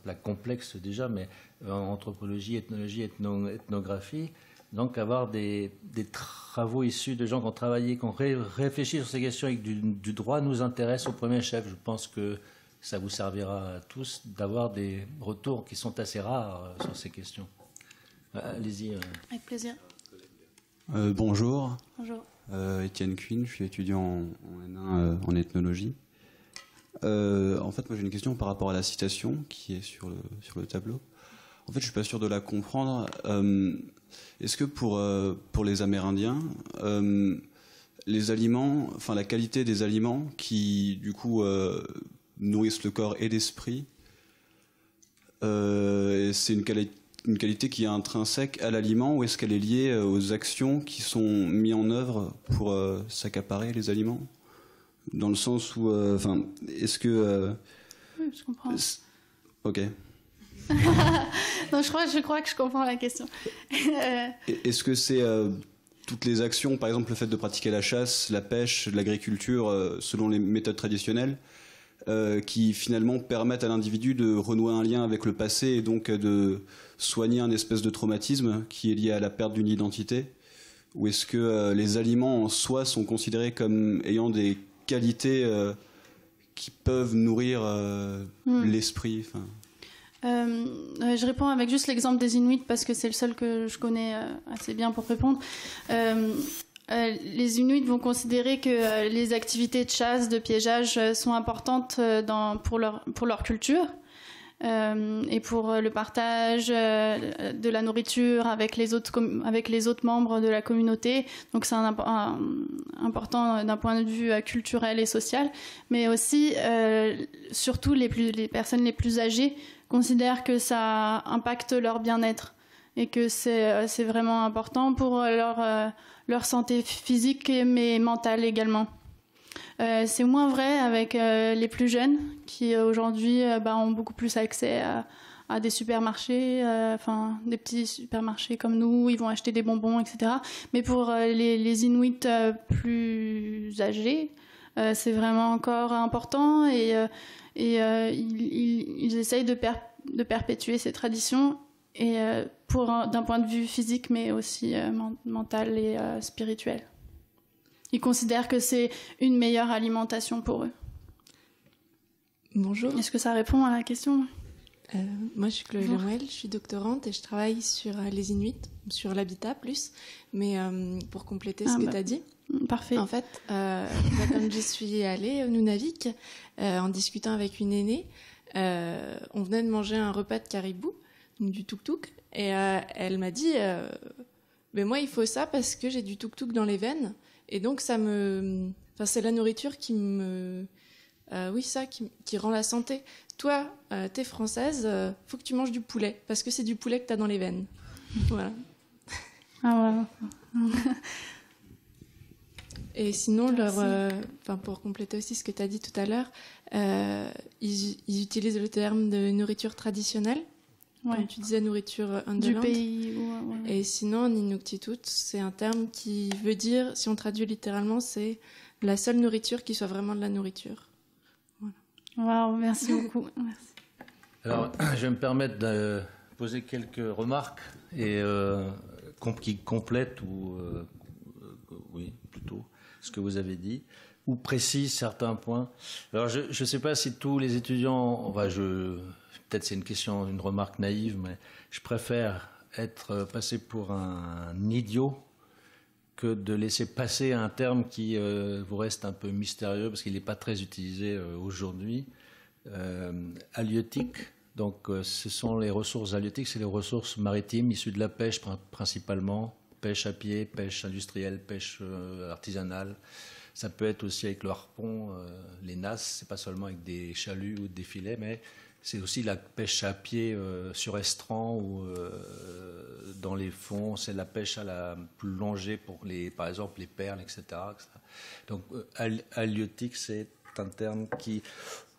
la complexe déjà, mais anthropologie, ethnologie, ethnographie. Donc avoir des travaux issus de gens qui ont travaillé, qui ont réfléchi sur ces questions avec du droit nous intéresse au premier chef. Je pense que ça vous servira à tous d'avoir des retours qui sont assez rares sur ces questions. Allez-y. Avec plaisir. Bonjour. Bonjour. Étienne Cuine, je suis étudiant en N1 en ethnologie. En fait, moi j'ai une question par rapport à la citation qui est sur le tableau. En fait, je suis pas sûr de la comprendre. Est-ce que pour les Amérindiens, les aliments, enfin la qualité des aliments qui du coup nourrissent le corps et l'esprit, c'est une qualité qui est intrinsèque à l'aliment, ou est-ce qu'elle est liée aux actions qui sont mises en œuvre pour s'accaparer les aliments? dans le sens où, est-ce que... Oui, je comprends. Ok. Non, je crois que je comprends la question. Est-ce que c'est toutes les actions, par exemple le fait de pratiquer la chasse, la pêche, l'agriculture, selon les méthodes traditionnelles, qui finalement permettent à l'individu de renouer un lien avec le passé et donc de soigner un espèce de traumatisme qui est lié à la perte d'une identité? Ou est-ce que les aliments en soi sont considérés comme ayant des qualités qui peuvent nourrir l'esprit? Je réponds avec juste l'exemple des Inuits parce que c'est le seul que je connais assez bien pour répondre. Les Inuits vont considérer que les activités de chasse, de piégeage sont importantes pour leur culture et pour le partage de la nourriture avec les autres membres de la communauté. Donc c'est important d'un point de vue culturel et social, mais aussi, surtout les personnes les plus âgées considèrent que ça impacte leur bien-être et que c'est vraiment important pour leur santé physique mais mentale également. C'est moins vrai avec les plus jeunes qui aujourd'hui ont beaucoup plus accès à des supermarchés, des petits supermarchés comme nous, ils vont acheter des bonbons, etc. Mais pour les Inuits plus âgés, c'est vraiment encore important et ils essayent de perpétuer ces traditions et d'un point de vue physique mais aussi mental et spirituel. Ils considèrent que c'est une meilleure alimentation pour eux. Bonjour. Est-ce que ça répond à la question? Moi, je suis Chloé Lemuel, je suis doctorante et je travaille sur les Inuits, sur l'habitat plus, mais pour compléter ce que tu as dit. Parfait. En fait, comme j'y suis allée au Nunavik, en discutant avec une aînée, on venait de manger un repas de caribou, du tuk-tuk, et elle m'a dit mais moi, il faut ça parce que j'ai du tuk-tuk dans les veines. Et donc, c'est la nourriture qui qui rend la santé. Toi, t'es française, faut que tu manges du poulet, parce que c'est du poulet que t'as dans les veines. Voilà. Ah ouais. Et sinon, pour compléter aussi ce que t'as dit tout à l'heure, ils utilisent le terme de nourriture traditionnelle. Ouais. Comme tu disais, nourriture indolente. Du pays. Ouais. Et sinon, en Inuktitut, c'est un terme qui veut dire, si on traduit littéralement, c'est la seule nourriture qui soit vraiment de la nourriture. Voilà. Wow, merci beaucoup. Merci. Alors, je vais me permettre de poser quelques remarques qui complètent plutôt ce que vous avez dit, ou précisent certains points. Alors, je ne sais pas si tous les étudiants, peut-être c'est une remarque naïve, mais je préfère être passé pour un idiot que de laisser passer un terme qui vous reste un peu mystérieux parce qu'il n'est pas très utilisé aujourd'hui. Halieutique, donc ce sont les ressources halieutiques, c'est les ressources maritimes issues de la pêche principalement, pêche à pied, pêche industrielle, pêche artisanale. Ça peut être aussi avec le harpon, les nasses, c'est pas seulement avec des chaluts ou des filets, mais c'est aussi la pêche à pied sur estran ou dans les fonds. C'est la pêche à la plongée pour par exemple les perles, etc. Donc halieutique, c'est un terme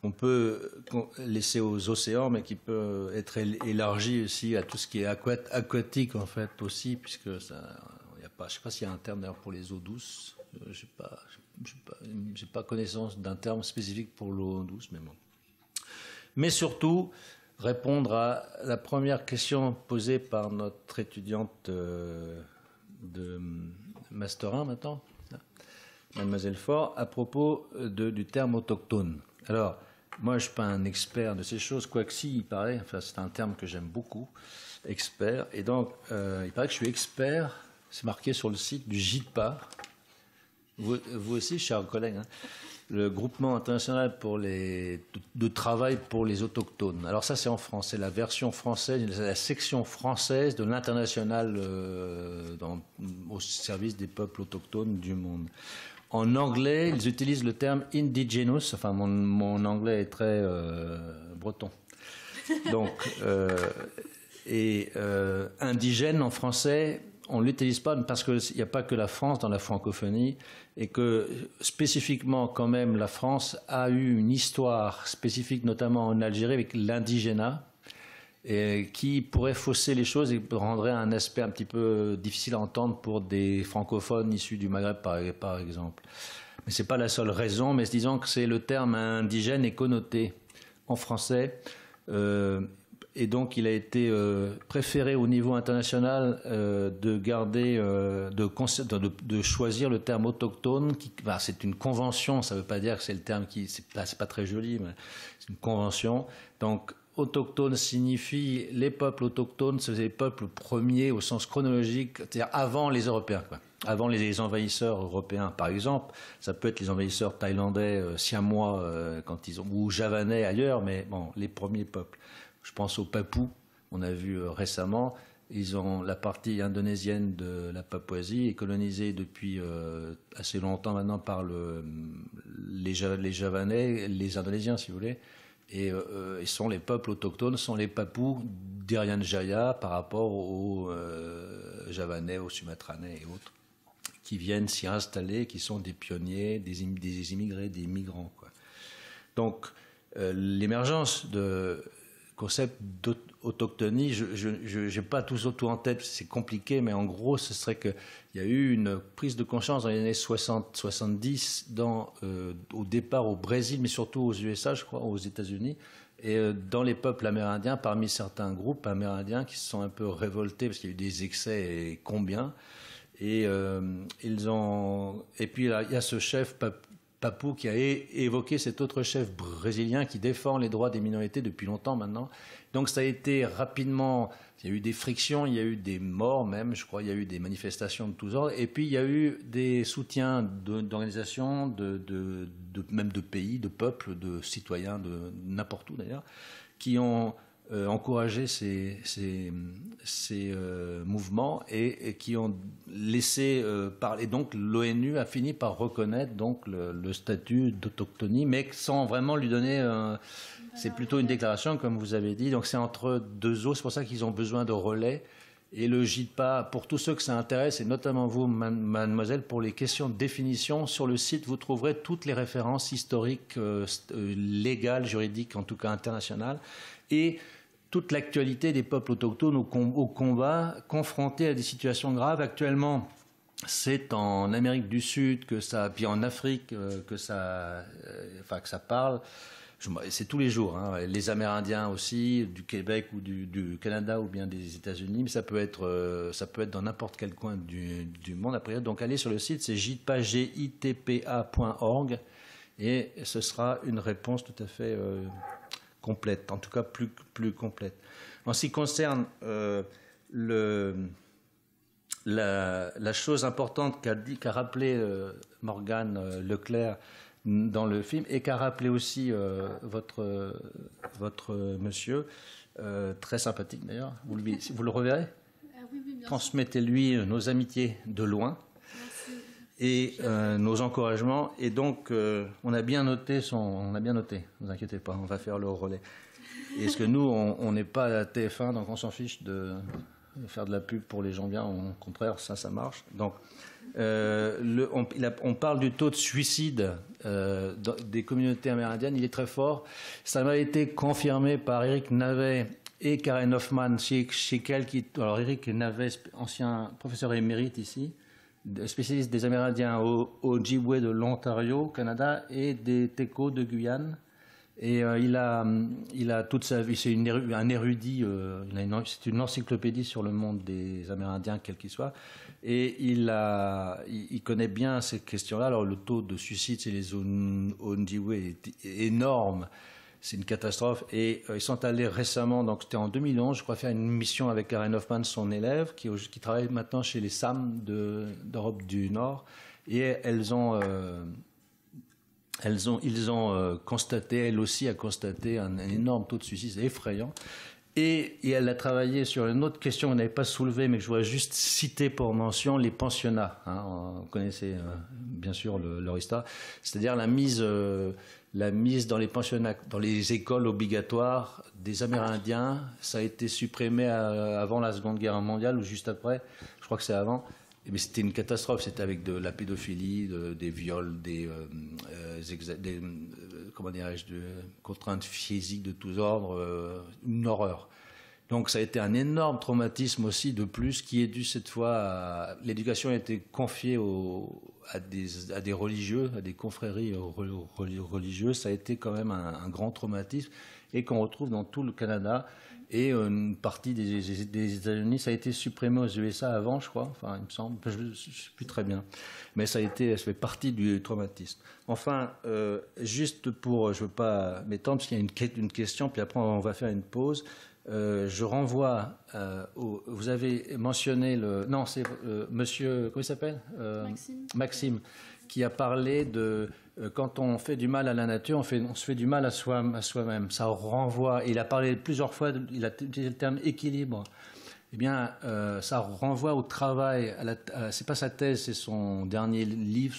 qu'on peut laisser aux océans, mais qui peut être élargi aussi à tout ce qui est aquatique en fait aussi, puisque je ne sais pas s'il y a un terme d'ailleurs pour les eaux douces. Je n'ai pas connaissance d'un terme spécifique pour l'eau douce, mais bon. Mais surtout, répondre à la première question posée par notre étudiante de Master 1 maintenant, Mademoiselle Faure, à propos du terme autochtone. Alors, moi, je ne suis pas un expert de ces choses, quoique si, il paraît, c'est un terme que j'aime beaucoup, expert, et donc, il paraît que je suis expert, c'est marqué sur le site du GIPA, vous aussi, chers collègues, le groupement international de travail pour les autochtones. Alors ça, c'est en France, c'est la version française, la section française de l'international au service des peuples autochtones du monde. En anglais, ils utilisent le terme indigenous, enfin mon anglais est très breton. Donc, indigène en français, on ne l'utilise pas parce qu'il n'y a pas que la France dans la francophonie et que spécifiquement quand même la France a eu une histoire spécifique notamment en Algérie avec l'indigénat et qui pourrait fausser les choses et rendrait un aspect un petit peu difficile à entendre pour des francophones issus du Maghreb par exemple. Mais ce n'est pas la seule raison, mais disons que c'est le terme indigène est connoté en français. Et donc, il a été préféré au niveau international de garder, de choisir le terme autochtone. C'est une convention, ça ne veut pas dire que c'est le terme qui, c'est pas très joli, mais c'est une convention. Donc, autochtone signifie les peuples autochtones, c'est les peuples premiers au sens chronologique, c'est-à-dire avant les Européens, quoi. Avant les envahisseurs européens, par exemple. Ça peut être les envahisseurs thaïlandais, siamois, ou javanais ailleurs, mais bon, les premiers peuples. Je pense aux Papous, on a vu récemment, ils ont la partie indonésienne de la Papouasie est colonisée depuis assez longtemps maintenant par les Javanais, les Indonésiens si vous voulez, et ils sont les peuples autochtones, sont les Papous d'Irian Jaya par rapport aux Javanais, aux Sumatranais et autres, qui viennent s'y installer, qui sont des pionniers, des immigrés, des migrants, quoi. Donc l'émergence de concept d'autochtonie, je n'ai pas tout en tête, c'est compliqué, mais en gros, ce serait qu'il y a eu une prise de conscience dans les années 60-70, au départ au Brésil, mais surtout aux USA, je crois, aux États-Unis, et dans les peuples amérindiens, parmi certains groupes amérindiens qui se sont un peu révoltés, parce qu'il y a eu des excès, et combien, et puis il y a ce chef Papou qui a évoqué cet autre chef brésilien qui défend les droits des minorités depuis longtemps maintenant. Donc ça a été rapidement, il y a eu des frictions, il y a eu des morts même, je crois, il y a eu des manifestations de tous ordres, et puis il y a eu des soutiens d'organisations, même de pays, de peuples, de citoyens, de n'importe où d'ailleurs, qui ont encouragé ces mouvements et qui ont laissé parler. Donc l'ONU a fini par reconnaître donc le statut d'autochtonie, mais sans vraiment lui donner. C'est plutôt une déclaration, comme vous avez dit. Donc c'est entre deux eaux. C'est pour ça qu'ils ont besoin de relais. Et le JITPA, pour tous ceux que ça intéresse, et notamment vous, mademoiselle, pour les questions de définition, sur le site, vous trouverez toutes les références historiques, légales, juridiques, en tout cas internationales, et toute l'actualité des peuples autochtones au combat, confrontés à des situations graves. Actuellement, c'est en Amérique du Sud puis en Afrique que ça parle. C'est tous les jours, hein. Les Amérindiens aussi, du Québec ou du Canada ou bien des États-Unis, mais ça peut être dans n'importe quel coin du monde. Après, donc allez sur le site, c'est jitpa.org et ce sera une réponse tout à fait complète, en tout cas plus complète. En ce qui concerne la chose importante qu'a rappelé Morgane Leclerc dans le film et qu'a rappelé aussi votre monsieur, très sympathique d'ailleurs, vous le reverrez. Oui, bien Transmettez-lui nos amitiés de loin. Merci. Et nos encouragements. Et donc, on a bien noté, ne vous inquiétez pas, on va faire le relais. Et parce que nous, on n'est pas à la TF1, donc on s'en fiche de faire de la pub pour les gens bien. Au contraire, ça marche. Donc, on parle du taux de suicide des communautés amérindiennes. Il est très fort. Ça m'a été confirmé par Eric Navet et Karen Hoffman chez Shell. Alors, Eric Navet, ancien professeur émérite ici, spécialiste des Amérindiens au Ojibwe de l'Ontario, Canada, et des Téco de Guyane. Et il a toute sa vie, c'est un érudit, c'est une encyclopédie sur le monde des Amérindiens, quel qu'il soit. Et il connaît bien ces questions-là. Alors le taux de suicide chez les Ojibwe est énorme. C'est une catastrophe. Et ils sont allés récemment, donc c'était en 2011, je crois, faire une mission avec Karen Hoffman, son élève, qui travaille maintenant chez les SAM d'Europe du Nord. Et ils ont constaté, elle aussi a constaté un énorme taux de suicide, c'est effrayant. Et elle a travaillé sur une autre question qu'on n'avait pas soulevée, mais que je voudrais juste citer pour mention, les pensionnats. Hein, vous connaissez bien sûr leur histoire, c'est-à-dire la mise dans les pensionnats, dans les écoles obligatoires des Amérindiens. Ça a été supprimé avant la Seconde Guerre mondiale ou juste après. je crois que c'est avant. Mais c'était une catastrophe, c'était avec de la pédophilie, des viols, des comment dirais-je, de contraintes physiques de tous ordres, une horreur. Donc ça a été un énorme traumatisme aussi de plus qui est dû cette fois à... L'éducation a été confiée à des religieux, à des confréries religieuses. Ça a été quand même un grand traumatisme et qu'on retrouve dans tout le Canada. Et une partie des États-Unis, ça a été supprimé aux USA avant, je crois. Enfin, il me semble, je ne sais plus très bien. Mais ça fait partie du traumatisme. Enfin, juste pour, je ne veux pas m'étendre, parce qu'il y a une question, puis après on va faire une pause. Je renvoie vous avez mentionné non, c'est monsieur, comment il s'appelle Maxime, qui a parlé de quand on fait du mal à la nature, on se fait du mal à soi-même. Ça renvoie, il a parlé plusieurs fois, il a utilisé le terme équilibre. Eh bien, ça renvoie au travail, c'est pas sa thèse, c'est son dernier livre,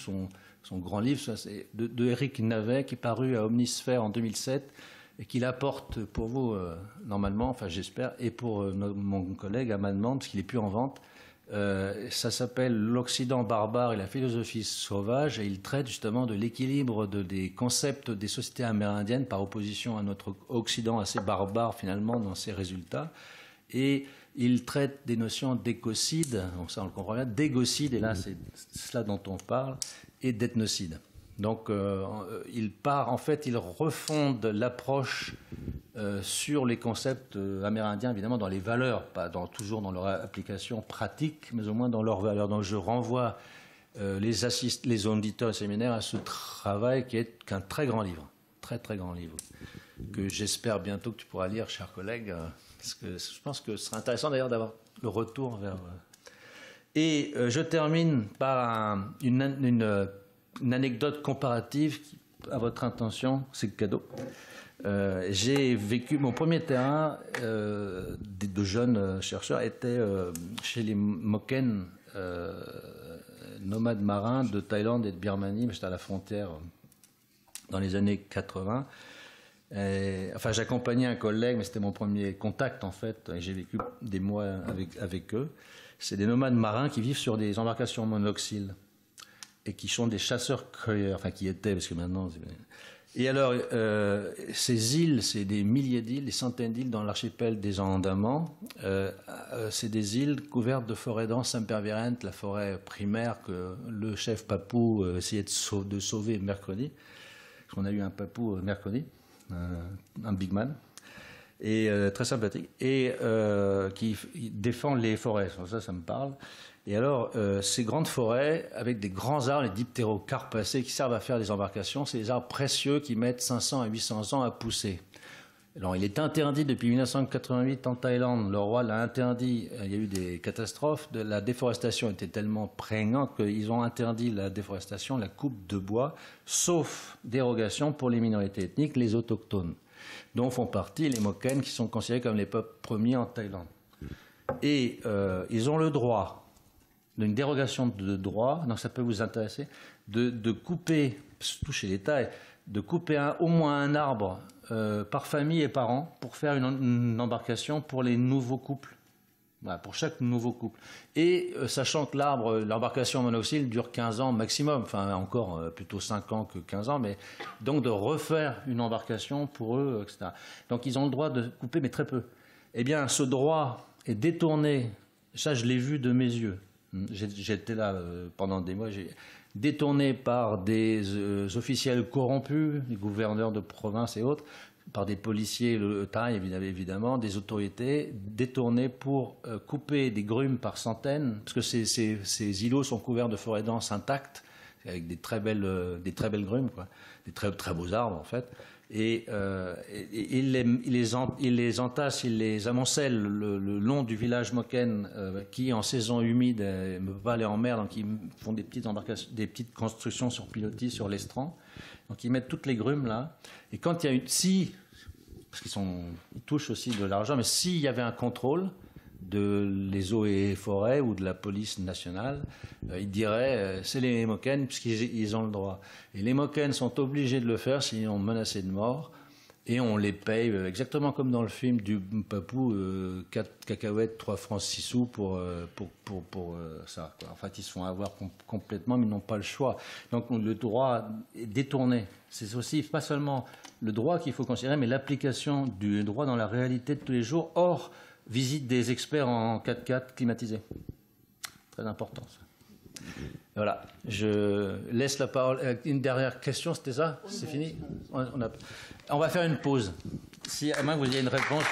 son grand livre, c'est de Éric Navet, qui est paru à Omnisphère en 2007, et qu'il apporte pour vous, normalement, enfin j'espère, et pour mon collègue Amandement, parce qu'il n'est plus en vente. Ça s'appelle L'Occident barbare et la philosophie sauvage, et il traite justement de l'équilibre des concepts des sociétés amérindiennes par opposition à notre Occident assez barbare finalement dans ses résultats. Et il traite des notions d'écocide, donc ça on le comprend bien, d'égocide, et là c'est cela dont on parle, et d'ethnocide. Donc il refonde l'approche sur les concepts amérindiens, évidemment dans les valeurs, pas toujours dans leur application pratique, mais au moins dans leurs valeurs. Donc je renvoie les auditeurs et séminaires à ce travail qui est qu'un très grand livre, très très grand livre, que j'espère bientôt que tu pourras lire, chers collègues, parce que je pense que ce sera intéressant d'ailleurs d'avoir le retour vers... Et je termine par une anecdote comparative à votre intention, c'est le cadeau. J'ai vécu mon premier terrain de jeunes chercheurs était chez les Moken, nomades marins de Thaïlande et de Birmanie, mais j'étais à la frontière dans les années 80. Enfin, j'accompagnais un collègue, mais c'était mon premier contact en fait, et j'ai vécu des mois avec eux. C'est des nomades marins qui vivent sur des embarcations monoxyles et qui sont des chasseurs-cueilleurs, enfin qui étaient, parce que maintenant... Et alors, ces îles, c'est des milliers d'îles, des centaines d'îles dans l'archipel des Andamans. C'est des îles couvertes de forêts denses impervirentes, la forêt primaire que le chef papou essayait de sauver mercredi. Parce qu'on a eu un papou mercredi, un big man, et très sympathique, et qui défend les forêts. Ça me parle. Et alors, ces grandes forêts, avec des grands arbres, les diptérocarpacées, qui servent à faire des embarcations, c'est des arbres précieux qui mettent 500 à 800 ans à pousser. Alors, il est interdit depuis 1988 en Thaïlande. Le roi l'a interdit. Il y a eu des catastrophes. La déforestation était tellement prégnante qu'ils ont interdit la déforestation, la coupe de bois, sauf dérogation pour les minorités ethniques, les autochtones, dont font partie les Moken, qui sont considérés comme les peuples premiers en Thaïlande. Et ils ont le droit d'une dérogation de droit, donc ça peut vous intéresser, de couper, surtout chez l'État, de couper au moins un arbre par famille et par an pour faire une embarcation pour les nouveaux couples, voilà, pour chaque nouveau couple. Et sachant que l'embarcation monoxyle dure 15 ans maximum, enfin encore plutôt 5 ans que 15 ans, mais donc de refaire une embarcation pour eux, etc. Donc ils ont le droit de couper, mais très peu. Eh bien, ce droit est détourné, ça je l'ai vu de mes yeux. J'étais là pendant des mois, détourné par des officiels corrompus, des gouverneurs de province et autres, par des policiers thaïs évidemment, des autorités, détournés pour couper des grumes par centaines, parce que ces îlots sont couverts de forêts denses intactes, avec des très belles grumes, quoi, des très, très beaux arbres en fait. Et ils les entassent, ils les amoncellent le long du village Moken qui, en saison humide, ne peut pas aller en mer, donc ils font des petites embarcations, des petites constructions sur pilotis sur l'estran. Donc ils mettent toutes les grumes là. Et quand il y a parce qu'ils touchent aussi de l'argent, mais s'il y avait un contrôle de les eaux et forêts ou de la police nationale, ils diraient c'est les Moken puisqu'ils ont le droit. Et les Moken sont obligés de le faire, sinon menacés de mort. Et on les paye exactement comme dans le film du Papou, 4 cacahuètes, 3 francs 6 sous pour ça, quoi. En fait, ils se font avoir complètement, mais ils n'ont pas le choix. Donc le droit est détourné. C'est aussi pas seulement le droit qu'il faut considérer, mais l'application du droit dans la réalité de tous les jours, hors visite des experts en 4x4 climatisés. Très important, ça. Voilà, je laisse la parole. Une dernière question, c'était ça? C'est fini? On va faire une pause. Si à moins que vous ayez une réponse.